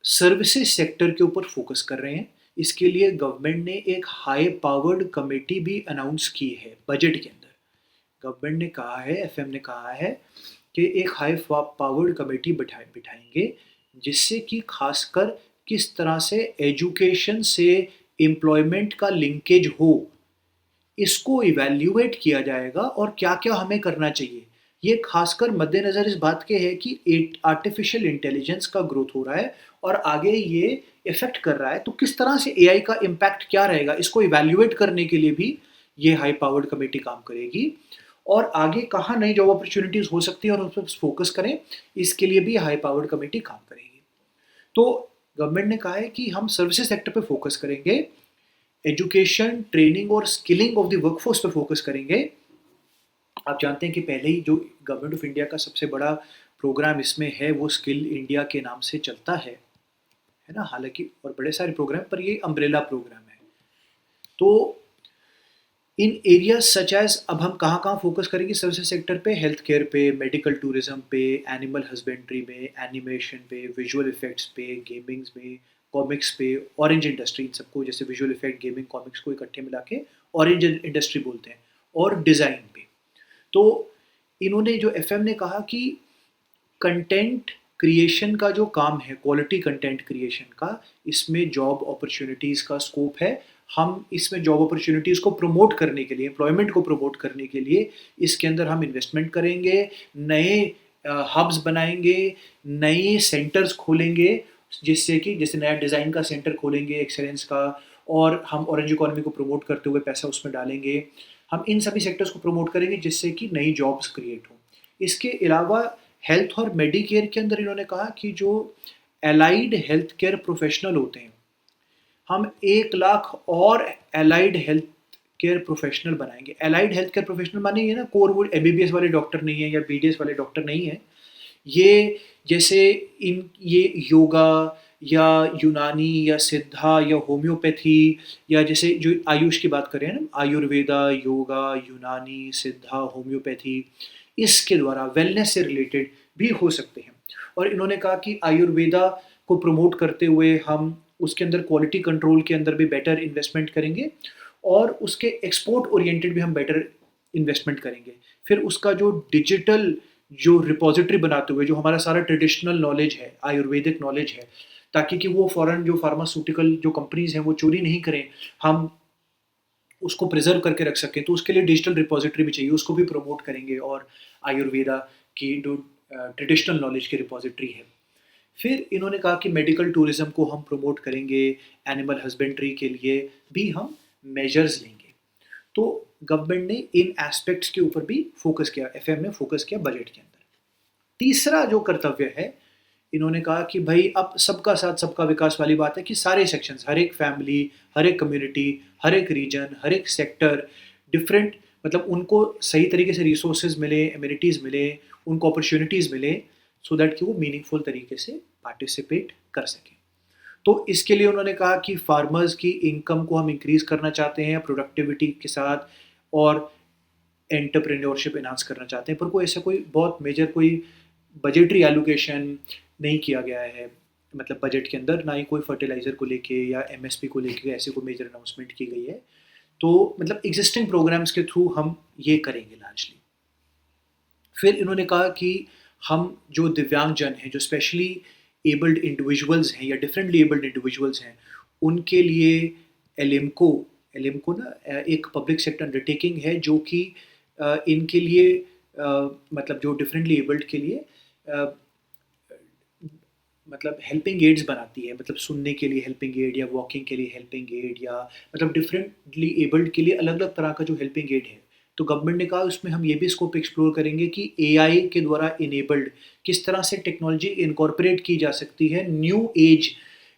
सर्विसेज सेक्टर के ऊपर फोकस कर रहे हैं। इसके लिए गवर्नमेंट ने एक हाई पावर्ड कमेटी भी अनाउंस की है बजट के अंदर। गवर्नमेंट ने कहा है, एफएम ने कहा है कि एक हाई पावर्ड कमेटी बिठाएंगे, जिससे कि खासकर किस तरह से एजुकेशन से एम्प्लॉयमेंट का लिंकेज हो, इसको इवैल्यूएट किया जाएगा और क्या क्या हमें करना चाहिए। ये खासकर मद्देनज़र इस बात के है कि आर्टिफिशियल इंटेलिजेंस का ग्रोथ हो रहा है और आगे ये इफेक्ट कर रहा है, तो किस तरह से एआई का इम्पैक्ट क्या रहेगा, इसको इवैल्यूएट करने के लिए भी ये हाई पावर्ड कमेटी काम करेगी। और आगे कहाँ नई जॉब अपॉर्चुनिटीज़ हो सकती है और उस पर फोकस करें, इसके लिए भी हाई पावर्ड कमेटी काम करेगी। तो गवर्नमेंट ने कहा है कि हम सर्विसेज सेक्टर पे फोकस करेंगे, एजुकेशन, ट्रेनिंग और स्किलिंग ऑफ द वर्कफोर्स पे फोकस करेंगे। आप जानते हैं कि पहले ही जो गवर्नमेंट ऑफ इंडिया का सबसे बड़ा प्रोग्राम इसमें है वो स्किल इंडिया के नाम से चलता है ना। हालांकि और बड़े सारे प्रोग्राम, पर ये अम्ब्रेला प्रोग्राम है। तो इन एरियाज सच एज, अब हम कहाँ कहाँ फोकस करेंगे सर्विसेज सेक्टर पे, हेल्थ केयर पे, मेडिकल टूरिज्म पे, एनिमल हस्बेंड्री में, एनिमेशन पे, विजुअल इफेक्ट्स पे, गेमिंग्स में, कॉमिक्स पे, ऑरेंज इंडस्ट्री, इन सबको जैसे विजुअल इफेक्ट, गेमिंग, कॉमिक्स को इकट्ठे मिला के ऑरेंज इंडस्ट्री बोलते हैं, और डिज़ाइन पे। तो इन्होंने जो एफएम ने कहा कि कंटेंट क्रिएशन का जो काम है, क्वालिटी कंटेंट क्रिएशन का, इसमें जॉब अपॉर्चुनिटीज़ का स्कोप है। हम इसमें जॉब अपॉर्चुनिटीज़ को प्रमोट करने के लिए, एम्प्लॉयमेंट को प्रमोट करने के लिए इसके अंदर हम इन्वेस्टमेंट करेंगे, नए हब्स बनाएंगे, नए सेंटर्स खोलेंगे, जिससे कि जैसे नया डिज़ाइन का सेंटर खोलेंगे एक्सेलेंस का, और हम ऑरेंज इकोनॉमी को प्रमोट करते हुए पैसा उसमें डालेंगे। हम इन सभी सेक्टर्स को प्रमोट करेंगे जिससे कि नई जॉब्स क्रिएट हो। इसके अलावा हेल्थ और मेडिकेयर के अंदर इन्होंने कहा कि जो एलाइड हेल्थ केयर प्रोफेशनल होते हैं, हम 1 लाख और एलाइड हेल्थ केयर प्रोफेशनल बनाएंगे। एलाइड हेल्थ केयर प्रोफेशनल माने ये ना कोर वो एमबीबीएस वाले डॉक्टर नहीं है या बीडीएस वाले डॉक्टर नहीं है। ये जैसे ये योगा या यूनानी या सिद्धा या होम्योपैथी, या जैसे जो आयुष की बात करें ना, आयुर्वेदा, योगा, यूनानी, सिद्धा, होम्योपैथी, इसके द्वारा वेलनेस से रिलेटेड भी हो सकते हैं। और इन्होंने कहा कि आयुर्वेदा को प्रमोट करते हुए हम उसके अंदर क्वालिटी कंट्रोल के अंदर भी बेटर इन्वेस्टमेंट करेंगे, और उसके एक्सपोर्ट ओरिएंटेड भी हम बेटर इन्वेस्टमेंट करेंगे। फिर उसका जो डिजिटल जो रिपोजिटरी बनाते हुए जो हमारा सारा ट्रेडिशनल नॉलेज है, आयुर्वेदिक नॉलेज है, ताकि कि वो फ़ॉरेन जो फार्मास्यूटिकल जो कंपनीज़ हैं वो चोरी नहीं करें, हम उसको प्रिज़र्व करके रख सकें, तो उसके लिए डिजिटल रिपॉज़िटरी भी चाहिए, उसको भी प्रमोट करेंगे और आयुर्वेदा की जो ट्रेडिशनल नॉलेज की रिपॉज़िटरी है। फिर इन्होंने कहा कि मेडिकल टूरिज़्म को हम प्रमोट करेंगे, एनिमल हस्बेंड्री के लिए भी हम मेजर्स लेंगे। तो गवर्नमेंट ने इन एस्पेक्ट्स के ऊपर भी फोकस किया, एफएम ने फोकस किया बजट के अंदर। तीसरा जो कर्तव्य है, इन्होंने कहा कि भाई अब सबका साथ सबका विकास वाली बात है कि सारे सेक्शंस, हर एक फैमिली, हर एक कम्युनिटी, हर एक रीजन, हर एक सेक्टर, डिफरेंट मतलब उनको सही तरीके से रिसोर्सेज मिले, एमिनिटीज़ मिले, उनको अपॉर्चुनिटीज़ मिले, सो दैट कि वो मीनिंगफुल तरीके से पार्टिसिपेट कर सकें। तो इसके लिए उन्होंने कहा कि फार्मर्स की इनकम को हम इंक्रीज करना चाहते हैं प्रोडक्टिविटी के साथ, और एंटरप्रेन्योरशिप एनहांस करना चाहते हैं, पर कोई ऐसा कोई बहुत मेजर कोई बजटरी एलोकेशन नहीं किया गया है, मतलब बजट के अंदर ना ही कोई फर्टिलाइज़र को लेके या एमएसपी को लेके ऐसे कोई मेजर अनाउंसमेंट की गई है। तो मतलब एग्जिस्टिंग प्रोग्राम्स के थ्रू हम ये करेंगे लार्जली। फिर इन्होंने कहा कि हम जो दिव्यांगजन हैं, जो स्पेशली एबल्ड इंडिविजुअल्स हैं या डिफरेंटली एबल्ड इंडिविजुअल्स हैं, उनके लिए एलिम्को एलिम्को ना एक पब्लिक सेक्टर अंडरटेकिंग है जो कि इनके लिए मतलब जो डिफरेंटली एबल्ड के लिए अ, मतलब हेल्पिंग एड्स बनाती है, मतलब सुनने के लिए हेल्पिंग एड या वॉकिंग के लिए हेल्पिंग एड या मतलब डिफरेंटली एबल्ड के लिए अलग अलग तरह का जो हेल्पिंग एड है। तो गवर्नमेंट ने कहा उसमें हम ये भी स्कोप एक्सप्लोर करेंगे कि एआई के द्वारा इनेबल्ड किस तरह से टेक्नोलॉजी इनकॉर्पोरेट की जा सकती है न्यू एज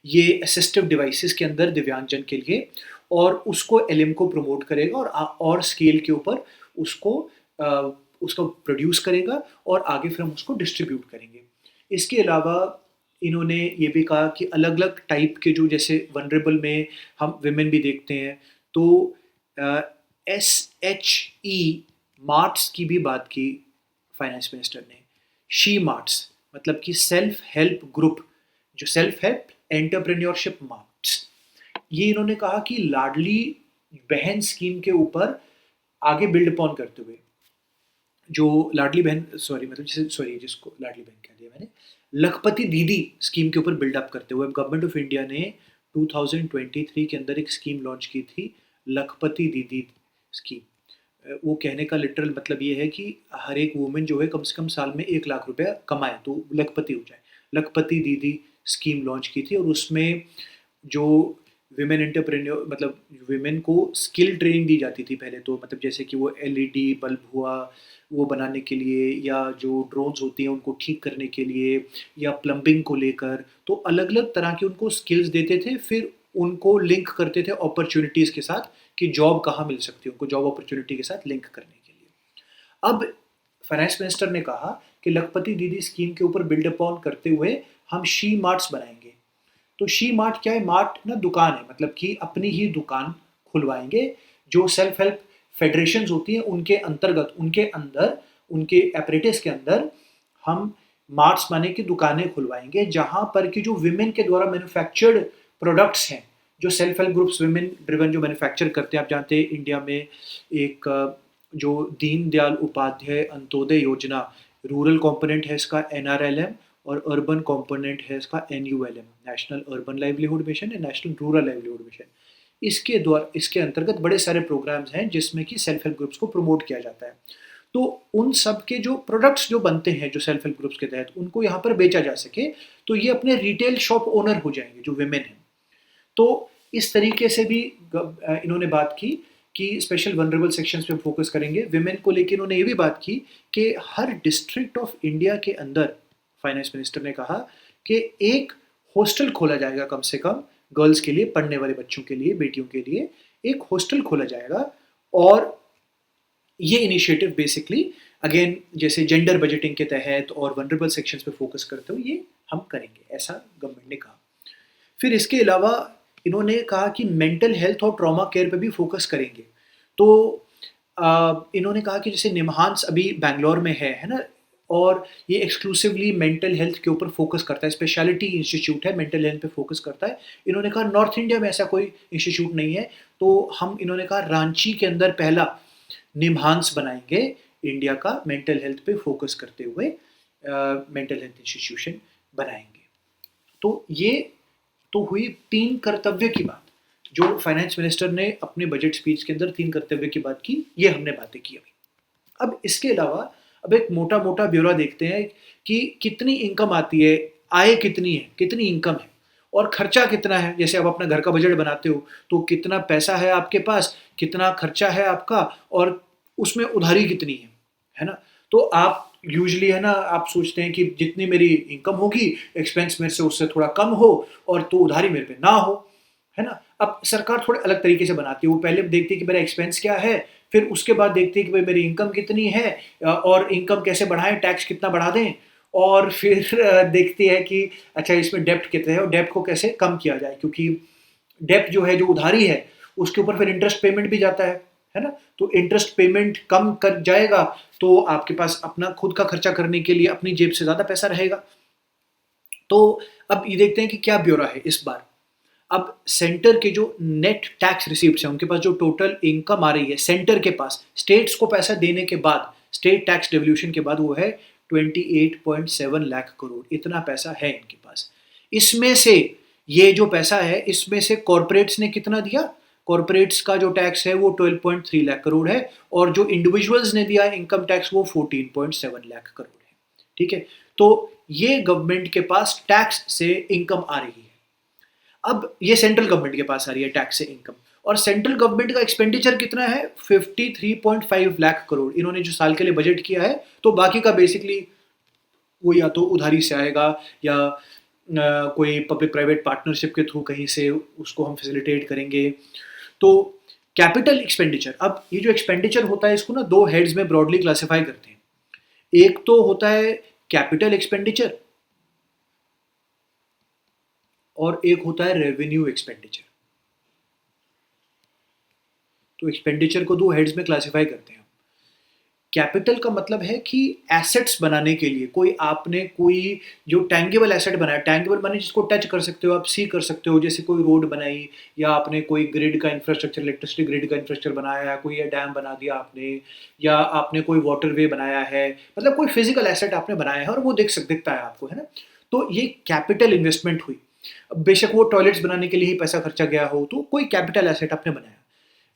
ये असिस्टिव डिवाइसेस के अंदर दिव्यांगजन के लिए, और उसको एलिम को प्रमोट करेगा और स्केल के ऊपर उसको उसको प्रोड्यूस करेगा और आगे फिर हम उसको डिस्ट्रीब्यूट करेंगे। इसके अलावा इन्होंने ये भी कहा कि अलग-अलग टाइप के जो जैसे वल्नरेबल में हम वुमेन भी देखते हैं, तो एसएचई मार्ट्स की भी बात की फाइनेंस मिनिस्टर ने। शी मार्ट्स मतलब कि सेल्फ हेल्प ग्रुप, जो सेल्फ हेल्प एंटरप्रेन्योरशिप मार्ट्स, ये इन्होंने कहा कि लाडली बहन स्कीम के ऊपर आगे बिल्ड अपॉन करते हुए, जो लाडली बहन सॉरी मतलब जिसे सॉरी जिसको लाडली बहन कह दिया मैंने, लखपति दीदी स्कीम के ऊपर बिल्डअप करते हुए गवर्नमेंट ऑफ इंडिया ने 2023 के अंदर एक स्कीम लॉन्च की थी, लखपति दीदी स्कीम। वो कहने का लिटरल मतलब ये है कि हर एक वुमेन जो है कम से कम साल में 1 लाख रुपया कमाए तो लखपति हो जाए। लखपति दीदी स्कीम लॉन्च की थी और उसमें जो विमेन एंटरप्रेन्योर मतलब विमेन को स्किल ट्रेनिंग दी जाती थी पहले, तो मतलब जैसे कि वो एलईडी बल्ब हुआ वो बनाने के लिए, या जो ड्रोन्स होती हैं उनको ठीक करने के लिए, या प्लम्बिंग को लेकर, तो अलग अलग तरह के उनको स्किल्स देते थे, फिर उनको लिंक करते थे अपॉर्चुनिटीज़ के साथ कि जॉब कहाँ मिल सकती है, उनको जॉब अपॉर्चुनिटी के साथ लिंक करने के लिए। अब फाइनेंस मिनिस्टर ने कहा कि लखपति दीदी स्कीम के ऊपर बिल्ड अपॉन करते हुए हम शी मार्ट्स बनाएंगे। तो शी मार्ट क्या है, मार्ट ना दुकान है, मतलब कि अपनी ही दुकान खुलवाएंगे, जो सेल्फ हेल्प फेडरेशंस होती हैं उनके अंतर्गत, उनके अंदर, उनके एपरेटिस के अंदर हम मार्ट्स माने की दुकानें खुलवाएंगे, जहां पर कि जो विमेन के द्वारा मैन्युफैक्चर्ड प्रोडक्ट्स हैं, जो self help groups women driven जो मैन्युफैक्चर करते हैं, आप जानते हैं इंडिया में एक जो दीनदयाल उपाध्याय अंत्योदय योजना, रूरल कंपोनेंट है इसका एनआरएलएम, और अर्बन कंपोनेंट है इसका NULM, national urban livelihood mission and national rural livelihood mission. इसके द्वारा इसके अंतर्गत बड़े सारे प्रोग्राम्स हैं जिसमें कि सेल्फ हेल्प ग्रुप्स को प्रमोट किया जाता है। तो उन सब के जो प्रोडक्ट्स जो बनते हैं जो सेल्फ हेल्प ग्रुप्स के तहत, उनको यहाँ पर बेचा जा सके, तो ये अपने रिटेल शॉप ओनर हो जाएंगे जो विमेन हैं। तो इस तरीके से भी इन्होंने बात की कि स्पेशल वनरेबल सेक्शंस पे फोकस करेंगे। विमेन को लेकर इन्होंने ये भी बात की कि हर डिस्ट्रिक्ट ऑफ इंडिया के अंदर फाइनेंस मिनिस्टर ने कहा कि एक हॉस्टल खोला जाएगा, कम से कम गर्ल्स के लिए, पढ़ने वाले बच्चों के लिए, बेटियों के लिए एक हॉस्टल खोला जाएगा। और ये इनिशिएटिव बेसिकली अगेन जैसे जेंडर बजटिंग के तहत और वनरेबल सेक्शंस पे फोकस करते हुए ये हम करेंगे, ऐसा गवर्नमेंट ने कहा। फिर इसके अलावा इन्होंने कहा कि मेंटल हेल्थ और ट्रॉमा केयर पे भी फोकस करेंगे। तो इन्होंने कहा कि जैसे निमहांस अभी बैंगलोर में है ना, और ये एक्सक्लूसिवली मेंटल हेल्थ के ऊपर फोकस करता है, स्पेशलिटी इंस्टीट्यूट है, मेंटल हेल्थ पे फोकस करता है। इन्होंने कहा नॉर्थ इंडिया में ऐसा कोई इंस्टीट्यूट नहीं है, तो हम इन्होंने कहा रांची के अंदर पहला निमहांस बनाएंगे इंडिया का, मेंटल हेल्थ पे फोकस करते हुए मेंटल हेल्थ इंस्टीट्यूशन बनाएंगे। तो ये तो हुई 3 कर्तव्य की बात, जो फाइनेंस मिनिस्टर ने अपने बजट स्पीच के अंदर 3 कर्तव्य की बात की, ये हमने बातें की अभी। अब इसके अलावा अब एक मोटा-मोटा ब्यौरा देखते हैं कि कितनी इनकम आती है, आय कितनी है, कितनी इनकम है और खर्चा कितना है। जैसे आप अपना घर का बजट बनाते हो, तो कितना पैसा है आपके पास, कितना खर्चा है आपका और उसमें उधारी कितनी है ना? तो आप यूजुअली है ना, आप सोचते हैं कि जितनी मेरी इनकम होगी, एक्सपेंस मेरे से उससे थोड़ा कम हो और तो उधारी मेरे पे ना हो, है ना? अब सरकार थोड़े अलग तरीके से बनाती है, वो पहले देखती है कि मेरा एक्सपेंस क्या है, फिर उसके बाद देखती है कि भाई मेरी इनकम कितनी है और इनकम कैसे बढ़ाएँ, टैक्स कितना बढ़ा दें और फिर देखती है कि अच्छा इसमें डेब्ट कितने है और डेब्ट को कैसे कम किया जाए, क्योंकि डेब्ट जो है, जो उधारी है, उसके ऊपर फिर इंटरेस्ट पेमेंट भी जाता है ना? तो इंटरेस्ट पेमेंट कम कर जाएगा, तो आपके पास अपना खुद का खर्चा करने के लिए अपनी जेब से ज़्यादा पैसा रहेगा। तो अब ये देखते हैं कि क्या ब्यौरा है इस बार। अब सेंटर के जो नेट टैक्स रिसीप्ट्स हैं, उनके पास जो टोटल इनकम आ रही है सेंटर के पास, स्टेट्स को पैसा देने के बाद, स्टेट टैक्स डिवोल्यूशन के बाद, वो है 28.7 लाख करोड़। इतना पैसा है इनके पास। इसमें से ये जो पैसा है, इसमें से कॉर्पोरेट्स ने कितना दिया? कॉर्पोरेट्स का जो टैक्स है वो 12.3 लाख करोड़ है और जो इंडिविजुअल्स ने दिया इनकम टैक्स वो 14.7 लाख करोड़ है। ठीक है? तो ये गवर्नमेंट के पास टैक्स से इनकम आ रही है। अब ये सेंट्रल गवर्नमेंट के पास आ रही है टैक्स से इनकम, और सेंट्रल गवर्नमेंट का एक्सपेंडिचर कितना है? 53.5 लाख करोड़ इन्होंने जो साल के लिए बजट किया है। तो बाकी का बेसिकली वो या तो उधारी से आएगा या कोई पब्लिक प्राइवेट पार्टनरशिप के थ्रू कहीं से उसको हम फैसिलिटेट करेंगे। तो कैपिटल एक्सपेंडिचर, अब ये जो एक्सपेंडिचर होता है इसको ना दो हेड्स में ब्रॉडली क्लासिफाई करते हैं। एक तो होता है कैपिटल एक्सपेंडिचर और एक होता है रेवेन्यू एक्सपेंडिचर। तो एक्सपेंडिचर को दो हेड्स में क्लासिफाई करते हैं। कैपिटल का मतलब है कि एसेट्स बनाने के लिए कोई जो टैंगेबल एसेट बनाया, टैंगेबल माने जिसको टच कर सकते हो, आप सी कर सकते हो, जैसे कोई रोड बनाई या आपने कोई ग्रिड का इंफ्रास्ट्रक्चर, इलेक्ट्रिसिटी ग्रिड का इंफ्रास्ट्रक्चर बनाया है, कोई डैम बना दिया आपने, या आपने कोई वाटरवे बनाया है, मतलब कोई फिजिकल एसेट आपने बनाया है और वो दिखता है आपको, है ना? तो ये कैपिटल इन्वेस्टमेंट हुई। बेशक वो टॉयलेट्स बनाने के लिए ही पैसा खर्चा गया हो, तो कोई कैपिटल एसेट आपने बनाया।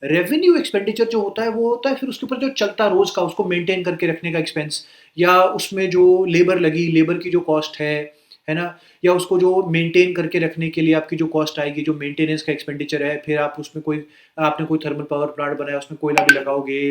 रेवेन्यू एक्सपेंडिचर जो होता है वो होता है फिर उसके ऊपर जो चलता रोज का उसको मेंटेन करके रखने का एक्सपेंस, या उसमें जो लेबर लगी, लेबर की जो कॉस्ट है ना, या उसको जो मेंटेन करके रखने के लिए आपकी जो कॉस्ट आएगी, जो मेंटेनेंस का एक्सपेंडिचर है, फिर आप उसमें आपने कोई थर्मल पावर प्लांट बनाया, उसमें कोयला भी लगाओगे,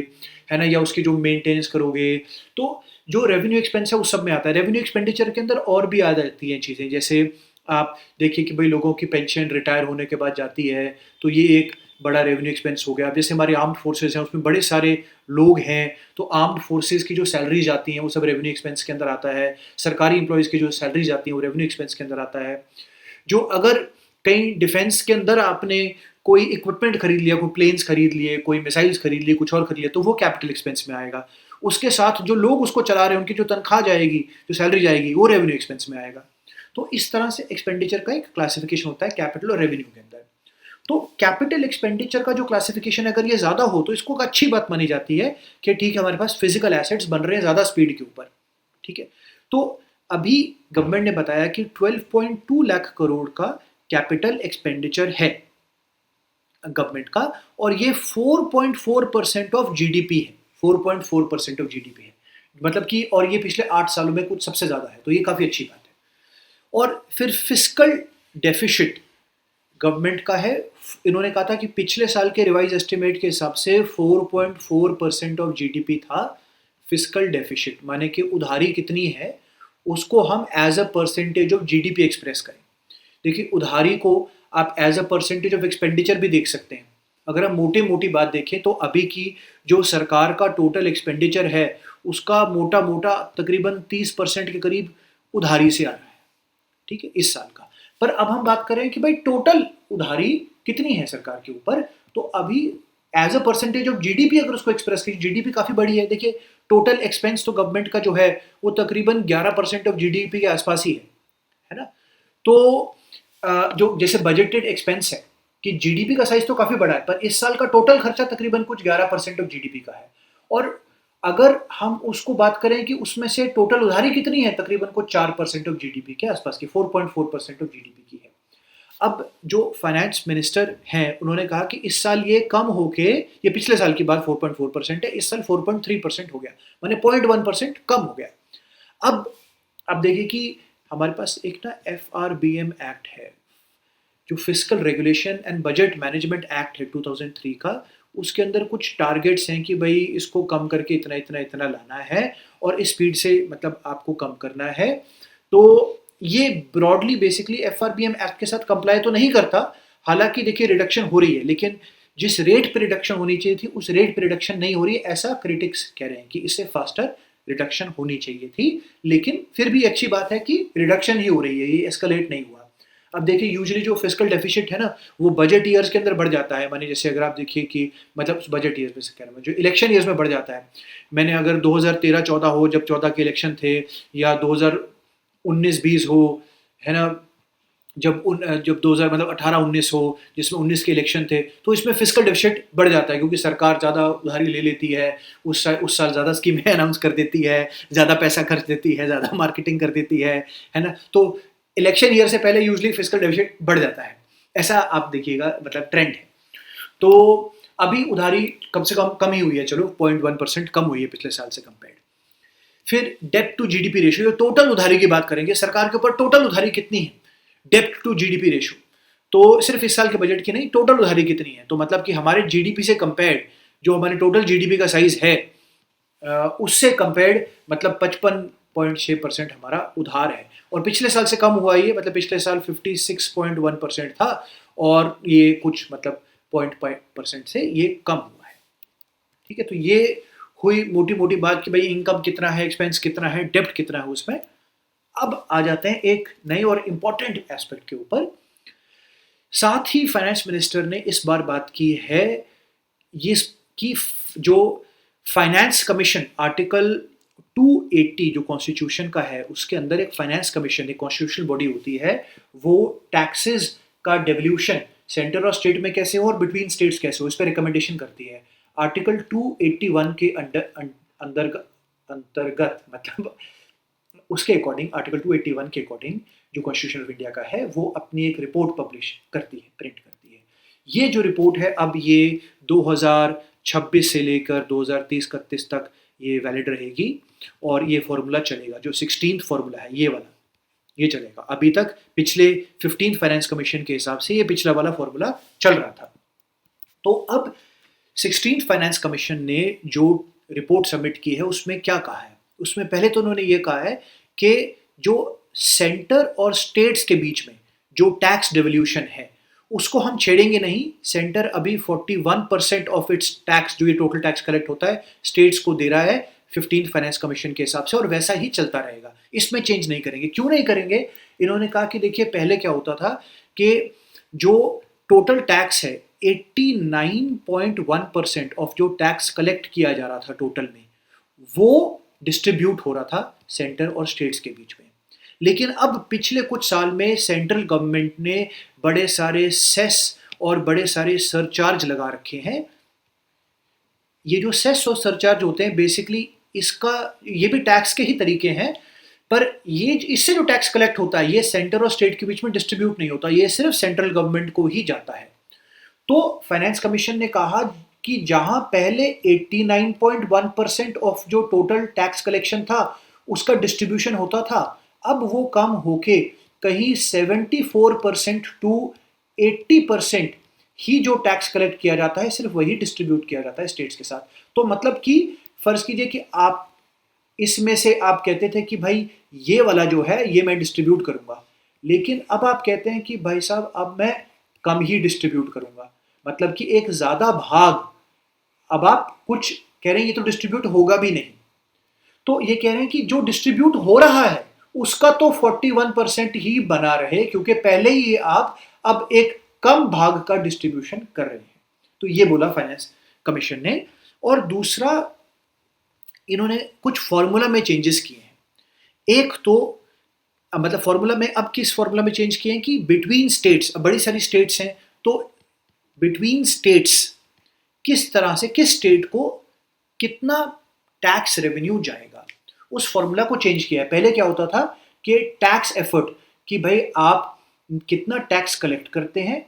है ना, या उसकी जो मेंटेनेंस करोगे, तो जो रेवेन्यू एक्सपेंस है उस सब में आता है। रेवेन्यू एक्सपेंडिचर के अंदर और भी आ जाती हैं चीज़ें, जैसे आप देखिए कि भाई लोगों की पेंशन रिटायर होने के बाद जाती है, तो ये एक बड़ा रेवेन्यू एक्सपेंस हो गया। अब जैसे हमारी आर्म्ड फोर्सेस हैं, उसमें बड़े सारे लोग हैं, तो आर्म्ड फोर्सेस की जो सैलरी जाती हैं वो सब रेवेन्यू एक्सपेंस के अंदर आता है। सरकारी एम्प्लॉयज़ की जो सैलरी जाती है वो रेवेन्यू एक्सपेंस के अंदर आता है। जो अगर कहीं डिफेंस के अंदर आपने कोई इक्विपमेंट खरीद लिया, कोई प्लेन्स खरीद लिए, कोई मिसाइल्स खरीद लिए, कुछ और खरीद लिया, तो वो कैपिटल एक्सपेंस में आएगा। उसके साथ जो लोग उसको चला रहे हैं, उनकी जो तनख्वाह जाएगी, जो सैलरी जाएगी, वो रेवेन्यू एक्सपेंस में आएगा। तो इस तरह से एक्सपेंडिचर का एक क्लासिफिकेशन होता है कैपिटल और रेवेन्यू के अंदर। तो कैपिटल एक्सपेंडिचर का जो क्लासिफिकेशन अगर ये ज़्यादा हो तो इसको एक अच्छी बात मानी जाती है कि ठीक है, हमारे पास फिजिकल एसेट्स बन रहे हैं ज़्यादा स्पीड के ऊपर। ठीक है, तो अभी गवर्नमेंट ने बताया कि 12.2 लाख करोड़ का कैपिटल एक्सपेंडिचर है गवर्नमेंट का, और ये 4.4% ऑफ जीडीपी है। 4.4% ऑफ जीडीपी है, मतलब कि, और ये पिछले 8 सालों में कुछ सबसे ज़्यादा है, तो ये काफ़ी अच्छी बात है। और फिर फिस्कल डेफिसिट गवर्नमेंट का है। इन्होंने कहा था कि पिछले साल के रिवाइज एस्टिमेट के हिसाब से 4.4% ऑफ जीडीपी था फिस्कल डेफिसिट, माने कि उधारी कितनी है उसको हम as a percentage of GDP express करें। देखिए, उधारी को आप as a percentage of expenditure भी देख सकते हैं। अगर हम मोटी मोटी बात देखें तो अभी की जो सरकार का टोटल एक्सपेंडिचर है उसका मोटा मोटा तकरीबन 30% के करीब उधारी से आ रहा है। ठीक है, इस साल का। पर अब हम बात करें कि भाई टोटल उधारी कितनी है सरकार के ऊपर, तो अभी as a percentage of GDP अगर उसको एक्सप्रेस करें, जीडीपी काफी बड़ी है। देखिए, टोटल एक्सपेंस तो गवर्नमेंट का जो है वो तकरीबन 11% ऑफ जीडीपी के आसपास ही है ना। तो जो जैसे बजटेड एक्सपेंस है कि जीडीपी का साइज तो काफी बड़ा है, पर इस साल का टोटल खर्चा तकरीबन कुछ 11% ऑफ जीडीपी का है। और अगर हम उसको बात करें कि उसमें से टोटल उधारी कितनी है, तकरीबन कुछ 4% ऑफ जीडीपी के आसपास की, 4.4% ऑफ जीडीपी की है। अब जो फाइनेंस मिनिस्टर हैं उन्होंने कहा कि इस साल ये कम होके, ये पिछले साल की बात 4.4% है, इस साल 4.3% हो गया, माने 0.1% कम हो गया। अब देखिए कि हमारे पास एक ना FRBM एक्ट है, जो fiscal regulation and budget management act है 2003 का। उसके अंदर कुछ टारगेट्स हैं कि भाई इसको कम करके इतना इतना इतना लाना है और इस स्पीड से मतलब आपको कम करना है। तो ये ब्रॉडली बेसिकली FRBM एक्ट के साथ कंप्लाई तो नहीं करता, हालांकि देखिए रिडक्शन हो रही है, लेकिन जिस रेट पे रिडक्शन होनी चाहिए थी उस रेट पे रिडक्शन नहीं हो रही है, ऐसा क्रिटिक्स कह रहे हैं कि इससे फास्टर रिडक्शन होनी चाहिए थी। लेकिन फिर भी अच्छी बात है कि रिडक्शन ही हो रही है, ये एस्केलेट नहीं हुआ। अब देखिए यूजुअली जो फिस्कल डेफिसिट है ना, वो बजट ईयर्स के अंदर बढ़ जाता है, माने जैसे अगर आप देखिए कि मतलब बजट ईयर्स में से कह रहा हूँ, जो इलेक्शन ईयर्स में बढ़ जाता है। मैंने अगर 2013-14 हो, जब 14 के इलेक्शन थे, या 2019-20 हो, है ना, जब 2000 मतलब 18-19 हो, जिसमें 19 के इलेक्शन थे, तो इसमें फिस्कल डेफिसिट बढ़ जाता है क्योंकि सरकार ज़्यादा उधारी ले लेती है, उस साल ज़्यादा स्कीमें अनाउंस कर देती है, ज़्यादा पैसा खर्च देती है, ज़्यादा मार्केटिंग कर देती है ना। तो इलेक्शन ईयर से पहले यूजली फिस्कल डेफिसिट बढ़ जाता है, ऐसा आप देखिएगा, मतलब ट्रेंड है। तो अभी उधारी कम से कम ही हुई है, चलो 0.1% कम हुई है पिछले साल से कंपेयर। फिर डेप्ट टू जीडीपी रेशियो, टोटल उधारी की बात करेंगे, सरकार के ऊपर टोटल उधारी कितनी है, डेप्ट टू जीडीपी रेशियो। तो सिर्फ इस साल के बजट की नहीं, टोटल उधारी कितनी है, तो मतलब कि हमारे जीडीपी से कंपेयर्ड, जो हमारे टोटल जीडीपी का साइज है, उससे कंपेयर्ड मतलब 55.6% हमारा उधार है, और पिछले साल से कम हुआ ये, मतलब पिछले साल 56.1% था, और ये कुछ मतलब 0.5% से ये कम हुआ है। ठीक है, तो ये हुई मोटी मोटी बात कि भाई इनकम कितना है, एक्सपेंस कितना है, डेप्ट कितना है उसमें। अब आ जाते हैं एक नए और इंपॉर्टेंट एस्पेक्ट के ऊपर। साथ ही फाइनेंस मिनिस्टर ने इस बार बात की है ये कि जो फाइनेंस कमीशन आर्टिकल 280 जो कॉन्स्टिट्यूशन का है, उसके अंदर एक फाइनेंस कमीशन, एक कॉन्स्टिट्यूशनल बॉडी होती है, वो टैक्सेस का डेवल्यूशन सेंटर और स्टेट में कैसे हो और बिटवीन स्टेट्स कैसे हो, इस पर रिकमेंडेशन करती है। आर्टिकल 281 के अंतर्गत मतलब उसके अकॉर्डिंग, आर्टिकल 281 के अकॉर्डिंग जो कॉन्स्टिट्यूशन ऑफ इंडिया का है, वो अपनी एक रिपोर्ट पब्लिश करती है, प्रिंट करती है। ये जो रिपोर्ट है, अब ये 2026 से लेकर 2030-31 तक ये वैलिड रहेगी, और ये फॉर्मूला चलेगा, जो 16th फॉर्मूला है ये वाला, ये चलेगा। अभी तक पिछले 15th फाइनेंस कमीशन के हिसाब से ये पिछला वाला फॉर्मूला चल रहा था। तो अब 16th फाइनेंस कमीशन ने जो रिपोर्ट सबमिट की है उसमें क्या कहा है, उसमें पहले तो उन्होंने ये कहा है कि जो सेंटर और स्टेट्स के बीच में जो टैक्स डिवल्यूशन है उसको हम छेड़ेंगे नहीं। सेंटर अभी 41% ऑफ इट्स टैक्स, जो ये टोटल टैक्स कलेक्ट होता है, स्टेट्स को दे रहा है 15th फाइनेंस कमीशन के हिसाब से, और वैसा ही चलता रहेगा, इसमें चेंज नहीं करेंगे। क्यों नहीं करेंगे? इन्होंने कहा कि देखिए पहले क्या होता था कि जो टोटल टैक्स है 89.1% ऑफ जो टैक्स कलेक्ट किया जा रहा था टोटल में, वो डिस्ट्रीब्यूट हो रहा था सेंटर और स्टेट्स के बीच में। लेकिन अब पिछले कुछ साल में सेंट्रल गवर्नमेंट ने बड़े सारे सेस और बड़े सारे सरचार्ज लगा रखे हैं। ये जो सेस और सरचार्ज होते हैं बेसिकली, इसका ये भी टैक्स के ही तरीके हैं, पर ये इससे जो टैक्स कलेक्ट होता है ये सेंटर और स्टेट के बीच में डिस्ट्रीब्यूट नहीं होता, ये सिर्फ सेंट्रल गवर्नमेंट को ही जाता है। तो फाइनेंस कमीशन ने कहा कि जहां पहले 89.1% ऑफ जो टोटल टैक्स कलेक्शन था उसका डिस्ट्रीब्यूशन होता था, अब वो कम होके कहीं 74% टू 80% ही जो टैक्स कलेक्ट किया जाता है सिर्फ वही डिस्ट्रीब्यूट किया जाता है स्टेट्स के साथ। तो मतलब कि फर्ज कीजिए कि आप इसमें से आप कहते थे कि भाई ये वाला जो है ये मैं डिस्ट्रीब्यूट करूंगा, लेकिन अब आप कहते हैं कि भाई साहब अब मैं कम ही डिस्ट्रीब्यूट करूंगा, मतलब कि एक ज्यादा भाग अब आप कुछ कह रहे हैं ये तो डिस्ट्रीब्यूट होगा भी नहीं। तो ये कह रहे हैं कि जो डिस्ट्रीब्यूट हो रहा है उसका तो 41% ही बना रहे, क्योंकि पहले ही आप अब एक कम भाग का डिस्ट्रीब्यूशन कर रहे हैं। तो ये बोला फाइनेंस कमीशन ने। और दूसरा, इन्होंने कुछ फॉर्मूला में चेंजेस किए हैं। एक तो मतलब फॉर्मूला में, अब किस फॉर्मूला में चेंज किए हैं कि बिटवीन स्टेट्स, अब बड़ी सारी स्टेट्स हैं, तो बिटवीन स्टेट्स किस तरह से किस स्टेट को कितना टैक्स रेवेन्यू जाएगा, उस फॉर्मूला को चेंज किया है। पहले क्या होता था कि टैक्स एफर्ट, कि भाई आप कितना टैक्स कलेक्ट करते हैं,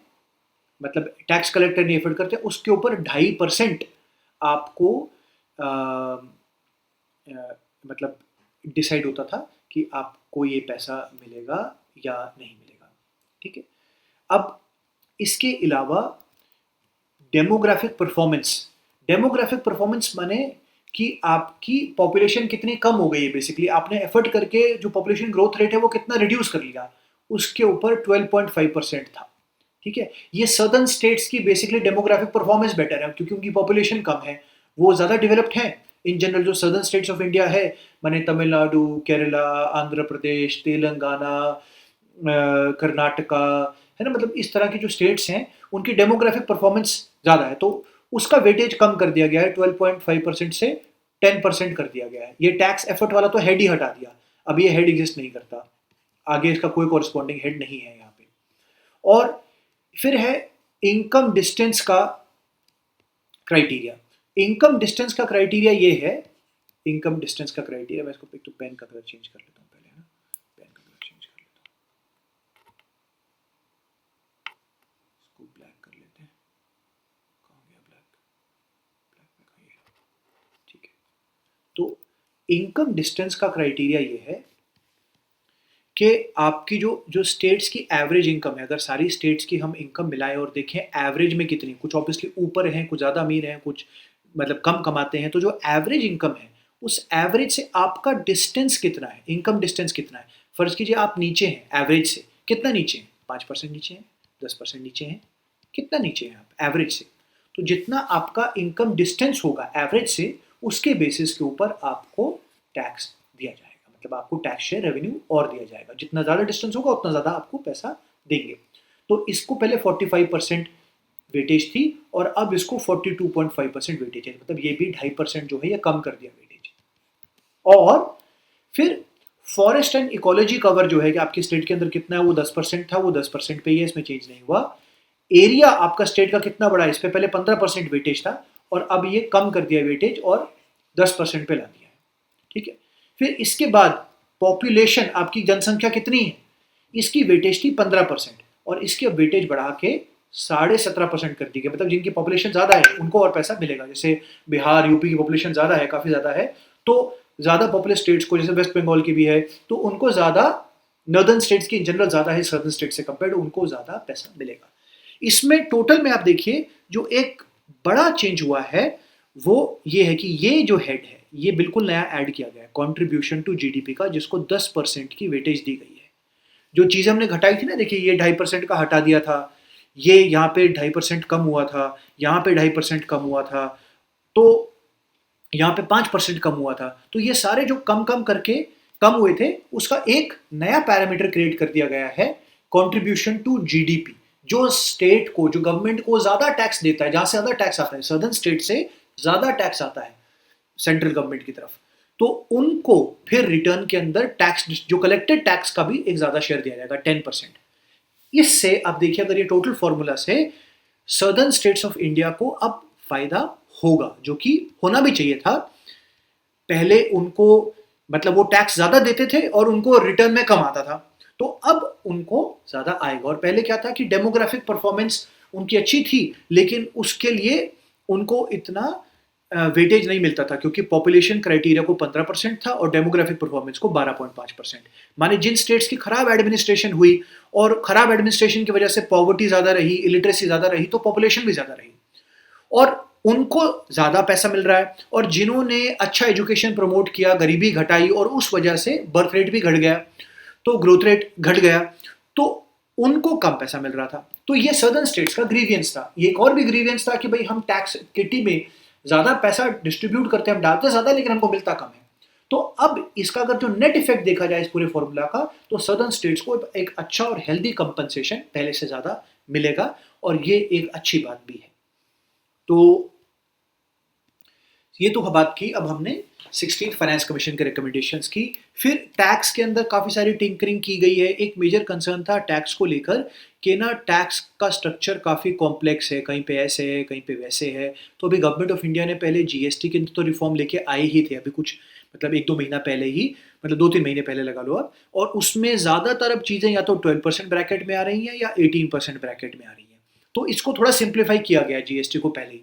मतलब टैक्स कलेक्ट करने एफर्ट करते हैं, उसके ऊपर 2.5% आपको अ, मतलब डिसाइड होता था कि आपको ये पैसा मिलेगा या नहीं मिलेगा। ठीक है। अब इसके अलावा डेमोग्राफिक परफॉर्मेंस माने कि आपकी पॉपुलेशन कितनी कम हो गई है, बेसिकली आपने एफर्ट करके जो पॉपुलेशन ग्रोथ रेट है वो कितना रिड्यूस कर लिया, उसके ऊपर 12.5% था। ठीक है। ये सदर्न स्टेट्स की बेसिकली डेमोग्राफिक परफॉर्मेंस बेटर है क्योंकि उनकी पॉपुलेशन कम है, वो ज़्यादा डेवलप्ड है। इन जनरल जो सदर्न स्टेट्स ऑफ इंडिया है, माने तमिलनाडु, केरला, आंध्र प्रदेश, तेलंगाना, कर्नाटका, है ना, मतलब इस तरह की जो स्टेट्स हैं उनकी डेमोग्राफिक परफॉर्मेंस ज़्यादा है, तो उसका वेटेज कम कर दिया गया है, 12.5% से 10% कर दिया गया है। ये टैक्स एफर्ट वाला तो हेड ही हटा दिया, अब ये हेड एग्जिस्ट नहीं करता, आगे इसका कोई कॉरस्पॉन्डिंग हेड नहीं है यहाँ पे। और फिर है इनकम डिस्टेंस का क्राइटेरिया। इनकम डिस्टेंस का क्राइटेरिया ये है, इनकम डिस्टेंस का क्राइटेरिया, मैं इसको एक तो पेन का कलर चेंज कर लेता हूँ पहले, है ना, पेन का कलर चेंज कर लेता हूँ, इसको ब्लैक कर लेते हैं, कहाँ गया ब्लैक, ब्लैक में कहाँ गया, ठीक है। तो इनकम डिस्टेंस का क्राइटेरिया ये है कि आपकी जो जो स्टेट्स की एवरेज इनकम है, अगर सारी स्टेट्स की हम इनकम मिलाएं और देखें एवरेज में कितनी, कुछ ऑब्वियसली ऊपर हैं, कुछ ज़्यादा अमीर हैं, कुछ मतलब कम कमाते हैं, तो जो एवरेज इनकम है उस एवरेज से आपका डिस्टेंस कितना है, इनकम डिस्टेंस कितना है। फर्ज कीजिए आप नीचे हैं एवरेज से, कितना नीचे हैं, 5% नीचे हैं, 10% नीचे हैं, कितना नीचे हैं आप एवरेज से, तो जितना आपका इनकम डिस्टेंस होगा एवरेज से, उसके बेसिस के ऊपर आपको टैक्स दिया जाएगा, मतलब आपको टैक्स शेयर रेवेन्यू और दिया जाएगा, जितना ज़्यादा डिस्टेंस होगा उतना ज़्यादा आपको पैसा देंगे। तो इसको पहले 45% वेटेज थी और अब इसको 42.5% वेटेज है, मतलब ये भी 2.5% जो है ये कम कर दिया वेटेज। और फिर फॉरेस्ट एंड इकोलॉजी कवर जो है कि आपकी स्टेट के अंदर कितना है, वो 10% था, वो 10% पे ही है, इसमें चेंज नहीं हुआ। एरिया आपका स्टेट का कितना बड़ा है, इस पे पहले 15% वेटेज था और अब ये कम कर दिया वेटेज और 10% पे ला दिया है। ठीक है। फिर इसके बाद पॉपुलेशन, आपकी जनसंख्या कितनी है, इसकी वेटेज थी 15% और इसके वेटेज बढ़ा के 17.5% कर दी गई, मतलब जिनकी पॉपुलेशन ज़्यादा है उनको और पैसा मिलेगा, जैसे बिहार यूपी की पॉपुलेशन ज़्यादा है, काफ़ी ज़्यादा है, तो ज़्यादा पॉपुलर स्टेट्स को, जैसे वेस्ट बंगाल की भी है, तो उनको ज़्यादा, नॉर्दर्न स्टेट्स की इन जनरल ज़्यादा है सदर्न स्टेट से कंपेयर, उनको ज़्यादा पैसा मिलेगा। इसमें टोटल में आप देखिए जो एक बड़ा चेंज हुआ है वो ये है कि ये जो हेड है ये बिल्कुल नया ऐड किया गया है, कंट्रीब्यूशन टू जीडीपी का, जिसको 10% की वेटेज दी गई है। जो चीज़ हमने घटाई थी ना, देखिए ये 2.5% का हटा दिया था, ये यहाँ पे 2.5% कम हुआ था, यहाँ पे 2.5% कम हुआ था, तो यहाँ पे 5% कम हुआ था, तो ये सारे जो कम कम करके कम हुए थे उसका एक नया पैरामीटर क्रिएट कर दिया गया है, कंट्रीब्यूशन टू जीडीपी। जो स्टेट को, जो गवर्नमेंट को ज्यादा टैक्स देता है, जहां से ज्यादा टैक्स आता है, सदर्न स्टेट से ज्यादा टैक्स आता है सेंट्रल गवर्नमेंट की तरफ, तो उनको फिर रिटर्न के अंदर टैक्स, जो कलेक्टेड टैक्स का भी एक ज्यादा शेयर दिया जाएगा 10%। इससे आप देखिए अगर ये टोटल फॉर्मूला से सदर्न स्टेट्स ऑफ इंडिया को अब फायदा होगा, जो कि होना भी चाहिए था। पहले उनको मतलब वो टैक्स ज्यादा देते थे और उनको रिटर्न में कम आता था, तो अब उनको ज्यादा आएगा। और पहले क्या था कि डेमोग्राफिक परफॉर्मेंस उनकी अच्छी थी लेकिन उसके लिए उनको इतना वेटेज नहीं मिलता था क्योंकि पॉपुलेशन क्राइटेरिया को 15% था और डेमोग्राफिक परफॉर्मेंस को 12.5%। माने जिन स्टेट्स की खराब एडमिनिस्ट्रेशन हुई और खराब एडमिनिस्ट्रेशन की वजह से पॉवर्टी ज्यादा रही, इलिटरेसी ज्यादा रही, तो पॉपुलेशन भी ज्यादा रही और उनको ज्यादा पैसा मिल रहा है। और जिन्होंने अच्छा एजुकेशन प्रमोट किया, गरीबी घटाई और उस वजह से बर्थ रेट भी घट गया, तो ग्रोथ रेट घट गया, तो उनको कम पैसा मिल रहा था। तो ये सदर्न स्टेट्स का ग्रीवियंस था। ये एक और भी ग्रीवियंस था कि भाई हम टैक्स किटी में ज्यादा पैसा डिस्ट्रीब्यूट करते हैं, हम डालते ज्यादा लेकिन हमको मिलता कम है। तो अब इसका अगर जो नेट इफेक्ट देखा जाए इस पूरे फॉर्मूला का, तो सदर्न स्टेट्स को एक अच्छा और हेल्दी कंपनसेशन पहले से ज्यादा मिलेगा और ये एक अच्छी बात भी है। तो ये तो बात की। अब हमने 16th फाइनेंस कमीशन के रिकमेंडेशंस की। फिर टैक्स के अंदर काफ़ी सारी टिंकरिंग की गई है। एक मेजर कंसर्न था टैक्स को लेकर कि ना टैक्स का स्ट्रक्चर काफ़ी कॉम्प्लेक्स है, कहीं पे ऐसे है, कहीं पे वैसे है। तो अभी गवर्नमेंट ऑफ इंडिया ने पहले जीएसटी के अंदर तो रिफॉर्म लेके आए ही थे, अभी कुछ मतलब 1-2 महीना पहले ही, मतलब 2-3 महीने पहले लगा लो आप। और उसमें ज़्यादातर अब चीज़ें या तो 12% ब्रैकेट में आ रही हैं या 18% ब्रैकेट में आ रही हैं। तो इसको थोड़ा सिंप्लीफाई किया गया है जीएसटी को पहले ही।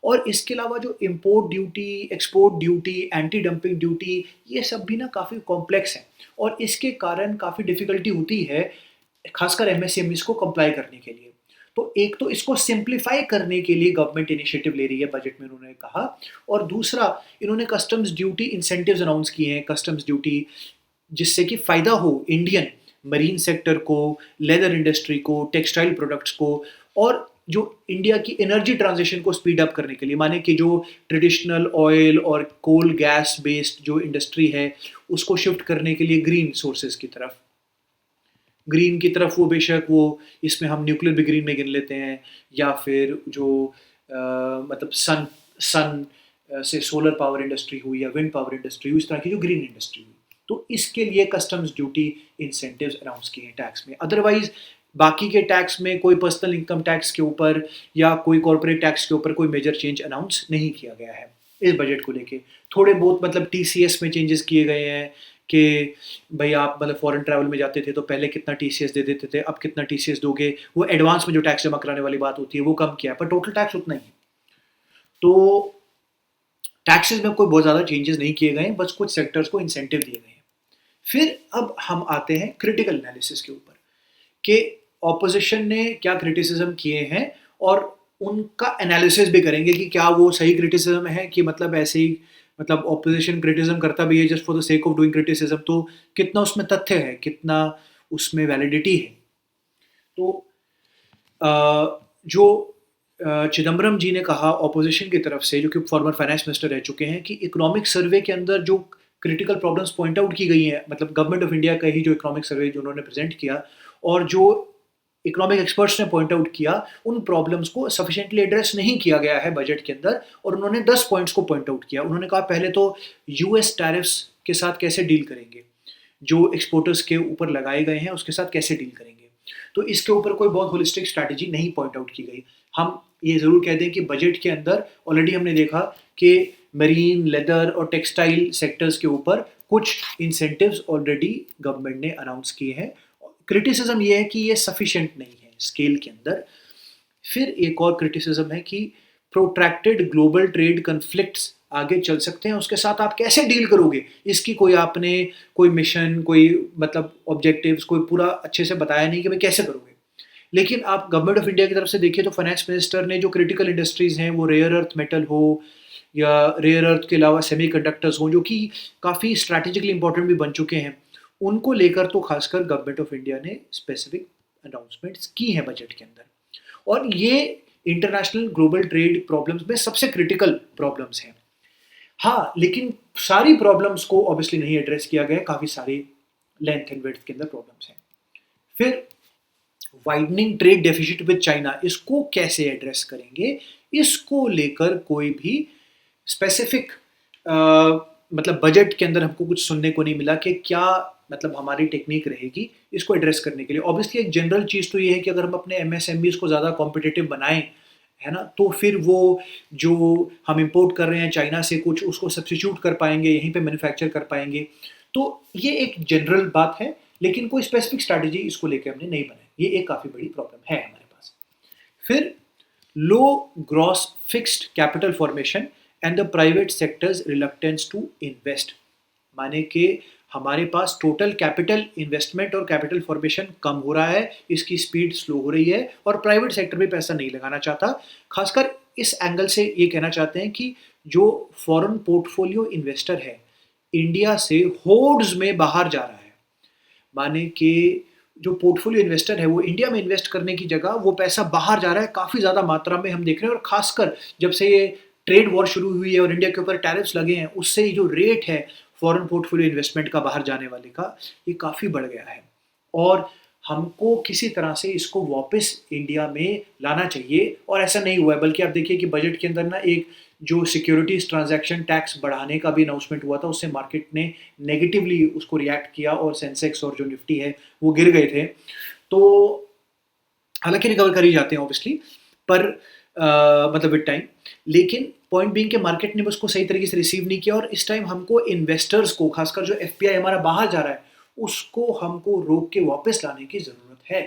और इसके अलावा जो import duty, export duty, anti dumping duty, ये सब भी ना काफ़ी कॉम्प्लेक्स है और इसके कारण काफ़ी डिफ़िकल्टी होती है, खासकर एमएसएमईज़ को कंप्लाई करने के लिए। तो एक तो इसको सिंप्लीफाई करने के लिए गवर्नमेंट इनिशिएटिव ले रही है, बजट में उन्होंने कहा। और दूसरा, इन्होंने कस्टम्स ड्यूटी इंसेंटिव्स अनाउंस किए हैं, कस्टम्स ड्यूटी जिससे कि फ़ायदा हो इंडियन मरीन सेक्टर को, लेदर इंडस्ट्री को, टेक्सटाइल प्रोडक्ट्स को, और जो इंडिया की एनर्जी ट्रांजिशन को स्पीड अप करने के लिए, माने कि जो ट्रेडिशनल ऑयल और कोल गैस बेस्ड जो इंडस्ट्री है उसको शिफ्ट करने के लिए ग्रीन सोर्सेज की तरफ, ग्रीन की तरफ, वो बेशक वो इसमें हम न्यूक्लियर भी ग्रीन में गिन लेते हैं, या फिर जो मतलब सन सन से सोलर पावर इंडस्ट्री हुई या विंड पावर इंडस्ट्री हुई, इस तरह की जो ग्रीन इंडस्ट्री हुई। तो इसके लिए कस्टम्स ड्यूटी इंसेंटिव्स अनाउंस किए हैं टैक्स में। अदरवाइज बाकी के टैक्स में कोई पर्सनल इनकम टैक्स के ऊपर या कोई कॉर्पोरेट टैक्स के ऊपर कोई मेजर चेंज अनाउंस नहीं किया गया है इस बजट को लेके। थोड़े बहुत मतलब टीसीएस में चेंजेस किए गए हैं कि भाई आप मतलब फॉरेन ट्रैवल में जाते थे तो पहले कितना टीसीएस दे देते थे, अब कितना टीसीएस दोगे, वो एडवांस में जो टैक्स जमा कराने वाली बात होती है वो कम किया है, पर टोटल टैक्स उतना ही है। तो टैक्सेस में कोई बहुत ज़्यादा चेंजेस नहीं किए गए हैं, बस कुछ सेक्टर्स को इंसेंटिव दिए गए हैं। फिर अब हम आते हैं क्रिटिकल एनालिसिस के ऊपर कि ऑपोजिशन ने क्या क्रिटिसिज्म किए हैं और उनका एनालिसिस भी करेंगे कि क्या वो सही क्रिटिसिज्म है कि मतलब ऐसे ही मतलब ऑपोजिशन क्रिटिसिज्म करता भी है just for the sake of doing criticism, तो कितना उसमें तथ्य है, कितना उसमें वैलिडिटी है। तो जो चिदम्बरम जी ने कहा ऑपोजिशन की तरफ से, जो कि फॉर्मर फाइनेंस मिनिस्टर रह चुके हैं, कि इकोनॉमिक सर्वे के अंदर जो क्रिटिकल प्रॉब्लम्स पॉइंट आउट की गई हैं, मतलब गवर्नमेंट ऑफ इंडिया का ही जो इकोनॉमिक सर्वे जो उन्होंने प्रेजेंट किया और जो इकोनॉमिक एक्सपर्ट्स ने पॉइंट आउट किया, उन प्रॉब्लम्स को सफिशिएंटली एड्रेस नहीं किया गया है बजट के अंदर। और उन्होंने 10 पॉइंट्स को पॉइंट आउट किया। उन्होंने कहा पहले तो यूएस टैरिफ्स के साथ कैसे डील करेंगे, जो एक्सपोर्टर्स के ऊपर लगाए गए हैं उसके साथ कैसे डील करेंगे। तो इसके ऊपर कोई बहुत होलिस्टिक स्ट्रैटेजी नहीं पॉइंट आउट की गई। हम ये ज़रूर कह दें कि बजट के अंदर ऑलरेडी हमने देखा कि मरीन, लेदर और टेक्सटाइल सेक्टर्स के ऊपर कुछ इंसेंटिव्स ऑलरेडी गवर्नमेंट ने अनाउंस किए हैं। क्रिटिसिज्म ये है कि ये सफिशिएंट नहीं है स्केल के अंदर। फिर एक और क्रिटिसिज्म है कि प्रोट्रैक्टेड ग्लोबल ट्रेड कन्फ्लिक्ट्स आगे चल सकते हैं, उसके साथ आप कैसे डील करोगे, इसकी कोई आपने कोई मिशन, कोई मतलब ऑब्जेक्टिव्स कोई पूरा अच्छे से बताया नहीं कि भाई कैसे करोगे। लेकिन आप गवर्नमेंट ऑफ इंडिया की तरफ से देखिए तो फाइनेंस मिनिस्टर ने जो क्रिटिकल इंडस्ट्रीज हैं, वो रेयर अर्थ मेटल हो या रेयर अर्थ के अलावा सेमीकंडक्टर्स हो, जो कि काफ़ी स्ट्रैटेजिकली इंपॉर्टेंट भी बन चुके हैं, उनको लेकर तो खासकर गवर्नमेंट ऑफ इंडिया ने स्पेसिफिक अनाउंसमेंट्स की हैं बजट के अंदर। और ये इंटरनेशनल ग्लोबल ट्रेड प्रॉब्लम्स में सबसे क्रिटिकल प्रॉब्लम्स हैं। हाँ, लेकिन सारी प्रॉब्लम्स को ऑब्वियसली नहीं एड्रेस किया गया, काफ़ी सारी लेंथ एंड विड्थ के अंदर प्रॉब्लम्स हैं। फिर widening trade deficit with China, इसको कैसे एड्रेस करेंगे, इसको लेकर कोई भी स्पेसिफिक मतलब बजट के अंदर हमको कुछ सुनने को नहीं मिला कि क्या मतलब हमारी टेक्निक रहेगी इसको एड्रेस करने के लिए। ऑब्वियसली एक जनरल चीज़ तो ये है कि अगर हम अपने एमएसएमईज को ज़्यादा कॉम्पिटिटिव बनाएं, है ना, तो फिर वो जो हम इंपोर्ट कर रहे हैं चाइना से कुछ, उसको सब्स्टिट्यूट कर पाएंगे, यहीं पे मैन्युफैक्चर कर पाएंगे। तो ये एक जनरल बात है, लेकिन कोई स्पेसिफिक स्ट्रैटेजी इसको लेकर हमने नहीं बनाई। ये एक काफ़ी बड़ी प्रॉब्लम है हमारे पास। फिर low gross fixed capital formation and the private sectors reluctance to invest, माने कि हमारे पास टोटल कैपिटल इन्वेस्टमेंट और कैपिटल फॉर्मेशन कम हो रहा है, इसकी स्पीड स्लो हो रही है और प्राइवेट सेक्टर भी पैसा नहीं लगाना चाहता। खासकर इस एंगल से ये कहना चाहते हैं कि जो फॉरेन पोर्टफोलियो इन्वेस्टर है इंडिया से होर्ड्स में बाहर जा रहा है, माने कि जो पोर्टफोलियो इन्वेस्टर है वो इंडिया में इन्वेस्ट करने की जगह वो पैसा बाहर जा रहा है काफ़ी ज़्यादा मात्रा में, हम देख रहे हैं। और खासकर जब से ये ट्रेड वॉर शुरू हुई है और इंडिया के ऊपर टैरिफ्स लगे हैं, उससे जो रेट है फॉरेन पोर्टफोलियो इन्वेस्टमेंट का बाहर जाने वाले का, ये काफ़ी बढ़ गया है। और हमको किसी तरह से इसको वापस इंडिया में लाना चाहिए, और ऐसा नहीं हुआ है। बल्कि आप देखिए कि बजट के अंदर ना एक जो सिक्योरिटीज ट्रांजैक्शन टैक्स बढ़ाने का भी अनाउंसमेंट हुआ था, उससे मार्केट ने नेगेटिवली उसको रिएक्ट किया और सेंसेक्स और जो निफ्टी है वो गिर गए थे। तो हालांकि रिकवर कर ही जाते हैं ऑब्वियसली, पर मतलब विद टाइम। लेकिन पॉइंट बीइंग के मार्केट ने उसको सही तरीके से रिसीव नहीं किया, और इस टाइम हमको इन्वेस्टर्स को, खासकर जो एफपीआई हमारा बाहर जा रहा है, उसको हमको रोक के वापस लाने की जरूरत है।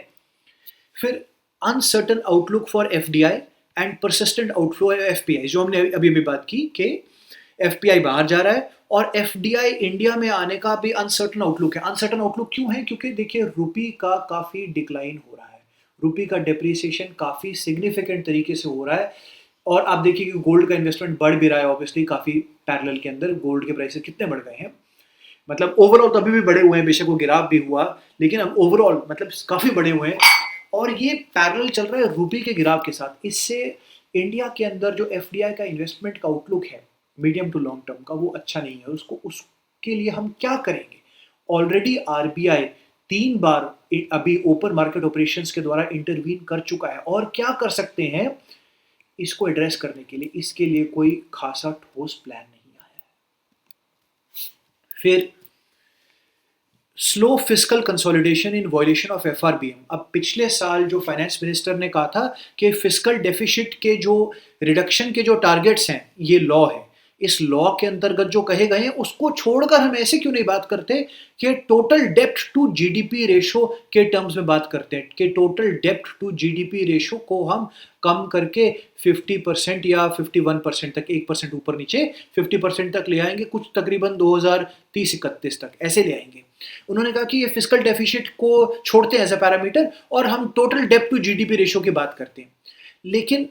फिर uncertain outlook for FDI and persistent outflow FPI, जो हमने अभी अभी बात की कि एफपीआई बाहर जा रहा है और एफडीआई इंडिया में आने का भी अनसर्टन आउटलुक है। अनसर्टन आउटलुक क्यों है? क्योंकि देखिए रुपी का काफी डिक्लाइन हो रहा है, रुपी का डेप्रिसिएशन काफी सिग्निफिकेंट तरीके से हो रहा है। और आप देखिए कि गोल्ड का इन्वेस्टमेंट बढ़ भी रहा है, ऑब्वियसली काफी पैरेलल के अंदर गोल्ड के प्राइसेस कितने बढ़ गए हैं। मतलब ओवरऑल तो अभी भी बढ़े हुए हैं, बेशक वो गिराव भी हुआ, लेकिन अब ओवरऑल मतलब काफी बढ़े हुए हैं। और ये पैरेलल चल रहा है रूपी के गिराव के साथ। इससे इंडिया के अंदर जो एफडीआई का इन्वेस्टमेंट का आउटलुक है मीडियम टू लॉन्ग टर्म का, वो अच्छा नहीं है। उसको उसके लिए हम क्या करेंगे? ऑलरेडी आरबीआई 3 बार अभी ओपन मार्केट ऑपरेशंस के द्वारा इंटरवीन कर चुका है, और क्या कर सकते हैं इसको एड्रेस करने के लिए? इसके लिए कोई खासा ठोस प्लान नहीं आया है। फिर slow fiscal consolidation in violation of FRBM. अब पिछले साल जो फाइनेंस मिनिस्टर ने कहा था कि फिस्कल डेफिसिट के जो रिडक्शन के जो टारगेट्स हैं, ये लॉ है, इस लॉ के अंतर्गत जो कहे गए हैं उसको छोड़कर हम ऐसे क्यों नहीं बात करते कि टोटल डेप्ट टू जीडीपी रेशो के टर्म्स में बात करते हैं, कि टोटल डेप्ट टू जीडीपी रेशो को हम कम करके 50% या 51% तक, 1% ऊपर नीचे 50% तक ले आएंगे, कुछ तकरीबन 2030-31 तक ऐसे ले आएंगे। उन्होंने कहा कि ये फिस्कल डेफिसिट को छोड़ते हैं एज अ पैरामीटर और हम टोटल डेप्ट टू जीडीपी रेशो की बात करते हैं। लेकिन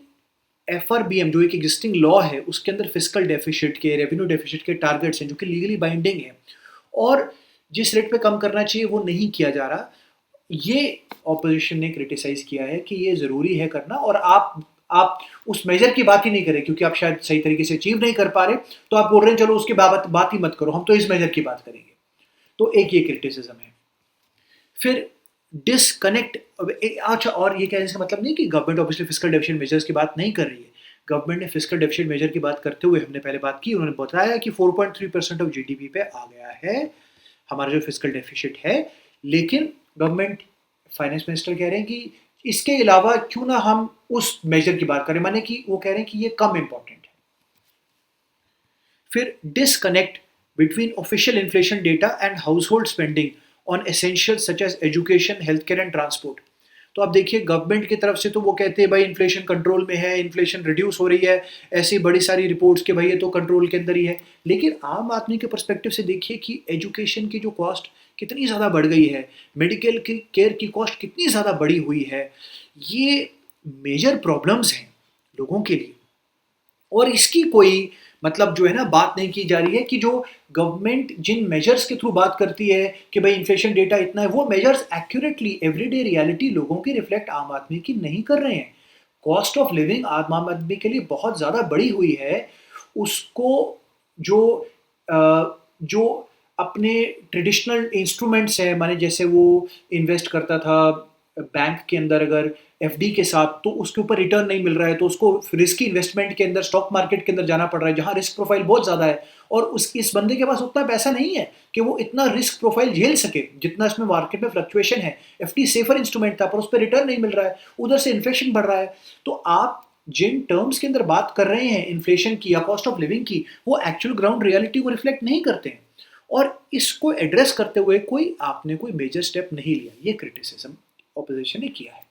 एफआरबीएम जो एक एग्जिस्टिंग लॉ है, उसके अंदर फिस्कल डेफिसिट के, रेवेन्यू डेफिसिट के टारगेट्स हैं जो कि लीगली बाइंडिंग है, और जिस रेट पे कम करना चाहिए वो नहीं किया जा रहा। ये ऑपोजिशन ने क्रिटिसाइज किया है कि ये जरूरी है करना, और आप उस मेजर की बात ही नहीं करें क्योंकि आप शायद सही तरीके से अचीव नहीं कर पा रहे, तो आप बोल रहे हैं चलो उसकी बात ही मत करो, हम तो इस मेजर की बात करेंगे। तो एक ये क्रिटिसिज्म है। फिर डिसकनेक्ट। अच्छा, और ये कहने से मतलब नहीं कि government obviously fiscal deficient measures की बात नहीं कर रही है। गवर्नमेंट ने फिस्कल डेफिशिएंट मेजर की बात करते हुए, हमने पहले बात की, उन्होंने बताया कि 4.3% ऑफ जीडीपी पे आ गया है हमारा जो फिस्कल डेफिसिट है। लेकिन गवर्नमेंट फाइनेंस मिनिस्टर कह रहे हैं कि इसके अलावा क्यों ना हम उस मेजर की बात करें, माने कि वो कह रहे हैं कि ये कम इंपॉर्टेंट है। फिर disconnect between official inflation data and household spending on essential such as education, health care and transport. तो आप देखिए गवर्नमेंट की तरफ से तो वो कहते हैं भाई इन्फ्लेशन कंट्रोल में है, इन्फ्लेशन रिड्यूस हो रही है, ऐसी बड़ी सारी रिपोर्ट्स के भाई ये तो कंट्रोल के अंदर ही है। लेकिन आम आदमी के परस्पेक्टिव से देखिए कि एजुकेशन की जो कॉस्ट कितनी ज़्यादा बढ़ गई है, मेडिकल की केयर की कॉस्ट कितनी ज़्यादा बढ़ी हुई है। ये मेजर प्रॉब्लम्स हैं लोगों के लिए, और इसकी कोई मतलब जो है ना बात नहीं की जा रही है कि जो गवर्नमेंट जिन मेजर्स के थ्रू बात करती है कि भाई इन्फ्लेशन डेटा इतना है, वो मेजर्स एक्यूरेटली एवरीडे रियलिटी लोगों की रिफ्लेक्ट आम आदमी की नहीं कर रहे हैं। कॉस्ट ऑफ लिविंग आम आदमी के लिए बहुत ज़्यादा बढ़ी हुई है। उसको जो जो अपने ट्रेडिशनल इंस्ट्रूमेंट्स हैं, माने जैसे वो इन्वेस्ट करता था बैंक के अंदर अगर एफडी के साथ, तो उसके ऊपर रिटर्न नहीं मिल रहा है, तो उसको रिस्की इन्वेस्टमेंट के अंदर स्टॉक मार्केट के अंदर जाना पड़ रहा है जहां रिस्क प्रोफाइल बहुत ज़्यादा है, और इस बंदे के पास उतना पैसा नहीं है कि वो इतना रिस्क प्रोफाइल झेल सके जितना इसमें मार्केट में फ्लक्चुएशन है। एफडी सेफर इंस्ट्रूमेंट था पर उस पर रिटर्न नहीं मिल रहा है, उधर से इन्फ्लेशन बढ़ रहा है। तो आप जिन टर्म्स के अंदर बात कर रहे हैं इन्फ्लेशन की या कॉस्ट ऑफ लिविंग की, वो एक्चुअल ग्राउंड रियलिटी को रिफ्लेक्ट नहीं करते हैं, और इसको एड्रेस करते हुए आपने कोई मेजर स्टेप नहीं लिया। ये क्रिटिसिज्म ऑपोजिशन ने किया है।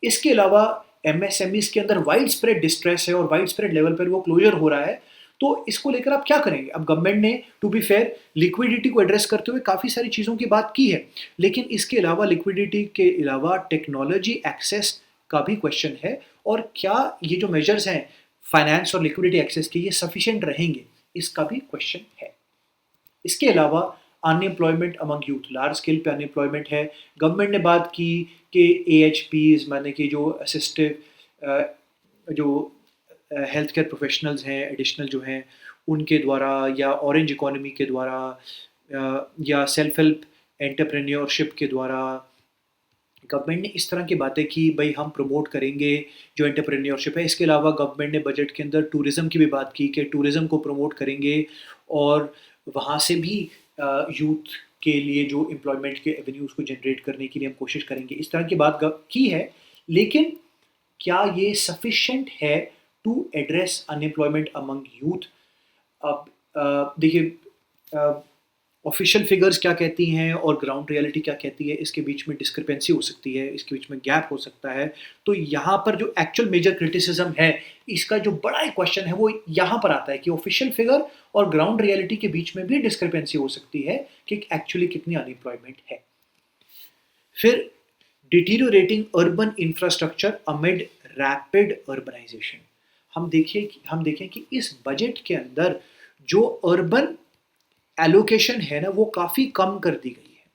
इसके अलावा एमएसएमईज के अंदर वाइड स्प्रेड डिस्ट्रेस है और वाइड स्प्रेड लेवल पर वो क्लोजर हो रहा है। तो इसको लेकर आप क्या करेंगे? अब गवर्नमेंट ने टू बी फेयर लिक्विडिटी को एड्रेस करते हुए काफ़ी सारी चीज़ों की बात की है, लेकिन इसके अलावा लिक्विडिटी के अलावा टेक्नोलॉजी एक्सेस का भी क्वेश्चन है, और क्या ये जो मेजर्स हैं फाइनेंस और लिक्विडिटी एक्सेस के, ये सफिशिएंट रहेंगे, इसका भी क्वेश्चन है। इसके अलावा unemployment among youth, large scale पे अनएम्प्लॉयमेंट है। गवर्नमेंट ने बात की कि एएचपीज माने कि जो असिस्टिव जो हेल्थ केयर प्रोफेशनल्स हैं एडिशनल जो हैं, उनके द्वारा या ऑरेंज इकोनॉमी के द्वारा या सेल्फ हेल्प एंटरप्रेन्योरशिप के द्वारा गवर्नमेंट ने इस तरह की बातें की, भाई हम प्रमोट करेंगे जो एंटरप्रेन्योरशिप है। इसके अलावा गवर्नमेंट ने बजट के अंदर टूरिज़्म की भी बात की कि टूरिज़्म को प्रमोट करेंगे और वहाँ से भी यूथ के लिए जो एम्प्लॉयमेंट के एवेन्यूज़ को जनरेट करने के लिए हम कोशिश करेंगे। इस तरह की बात की है, लेकिन क्या ये सफिशिएंट है to address unemployment among youth? अब देखिए, ऑफिशियल फिगर्स क्या कहती हैं और ग्राउंड रियलिटी क्या कहती है, इसके बीच में डिस्क्रिपेंसी हो सकती है, इसके बीच में गैप हो सकता है। तो यहाँ पर जो एक्चुअल मेजर क्रिटिसिज्म है, इसका जो बड़ा एक क्वेश्चन है वो यहाँ पर आता है कि ऑफिशियल फिगर और ग्राउंड रियलिटी के बीच में भी डिस्क्रिपेंसी हो सकती है कि एक्चुअली कितनी अनएम्प्लॉयमेंट है। फिर deteriorating urban infrastructure amid rapid urbanisation. हम देखें कि इस बजट के अंदर जो अर्बन एलोकेशन है ना, वो काफ़ी कम कर दी गई है।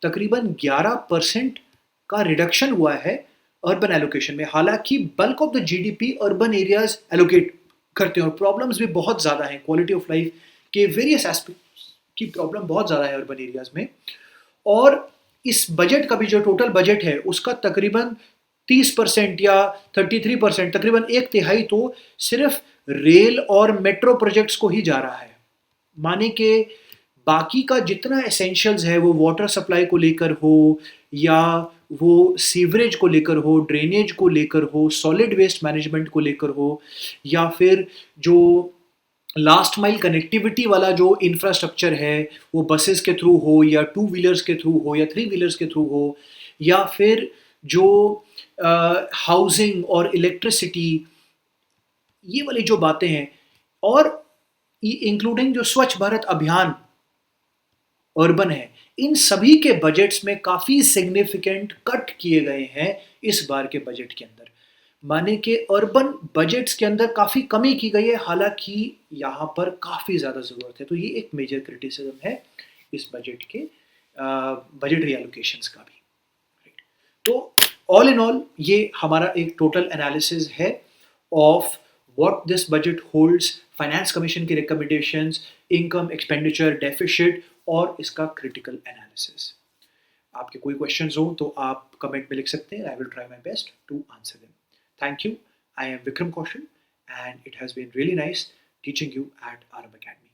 तकरीबन 11% का रिडक्शन हुआ है अर्बन एलोकेशन में। हालांकि bulk of the GDP urban areas allocate करते हैं और प्रॉब्लम्स भी बहुत ज़्यादा हैं। क्वालिटी ऑफ लाइफ के वेरियस एस्पेक्ट्स की प्रॉब्लम बहुत ज़्यादा है अर्बन एरियाज में। और इस बजट का भी जो टोटल बजट है उसका तकरीबन 30% या 33%, तकरीबन एक तिहाई तो सिर्फ रेल और मेट्रो प्रोजेक्ट्स को ही जा रहा है। माने कि बाकी का जितना एसेंशियल्स है, वो वाटर सप्लाई को लेकर हो या वो सीवरेज को लेकर हो, ड्रेनेज को लेकर हो, सॉलिड वेस्ट मैनेजमेंट को लेकर हो, या फिर जो लास्ट माइल कनेक्टिविटी वाला जो इंफ्रास्ट्रक्चर है वो बसेस के थ्रू हो या टू व्हीलर्स के थ्रू हो या थ्री व्हीलर्स के थ्रू हो, या फिर जो हाउसिंग और इलेक्ट्रिसिटी, ये वाली जो बातें हैं, और इंक्लूडिंग जो स्वच्छ भारत अभियान अर्बन है, इन सभी के बजट्स में काफ़ी सिग्निफिकेंट कट किए गए हैं इस बार के बजट के अंदर। माने कि अर्बन बजट्स के अंदर काफ़ी कमी की गई है, हालांकि यहाँ पर काफ़ी ज़्यादा ज़रूरत है। तो ये एक मेजर क्रिटिसिज्म है इस बजट के बजट रीएलोकेशंस का भी। तो ऑल इन ऑल ये हमारा एक टोटल एनालिसिस है of what this budget holds, finance commission की रिकमेंडेशंस, इनकम एक्सपेंडिचर डेफिसिट और इसका क्रिटिकल एनालिसिस। आपके कोई क्वेश्चंस हो तो आप कमेंट में लिख सकते हैं। I will try my best to answer them. Thank you. I am Vikram Kaushal and it has been really nice teaching you at Arab Academy.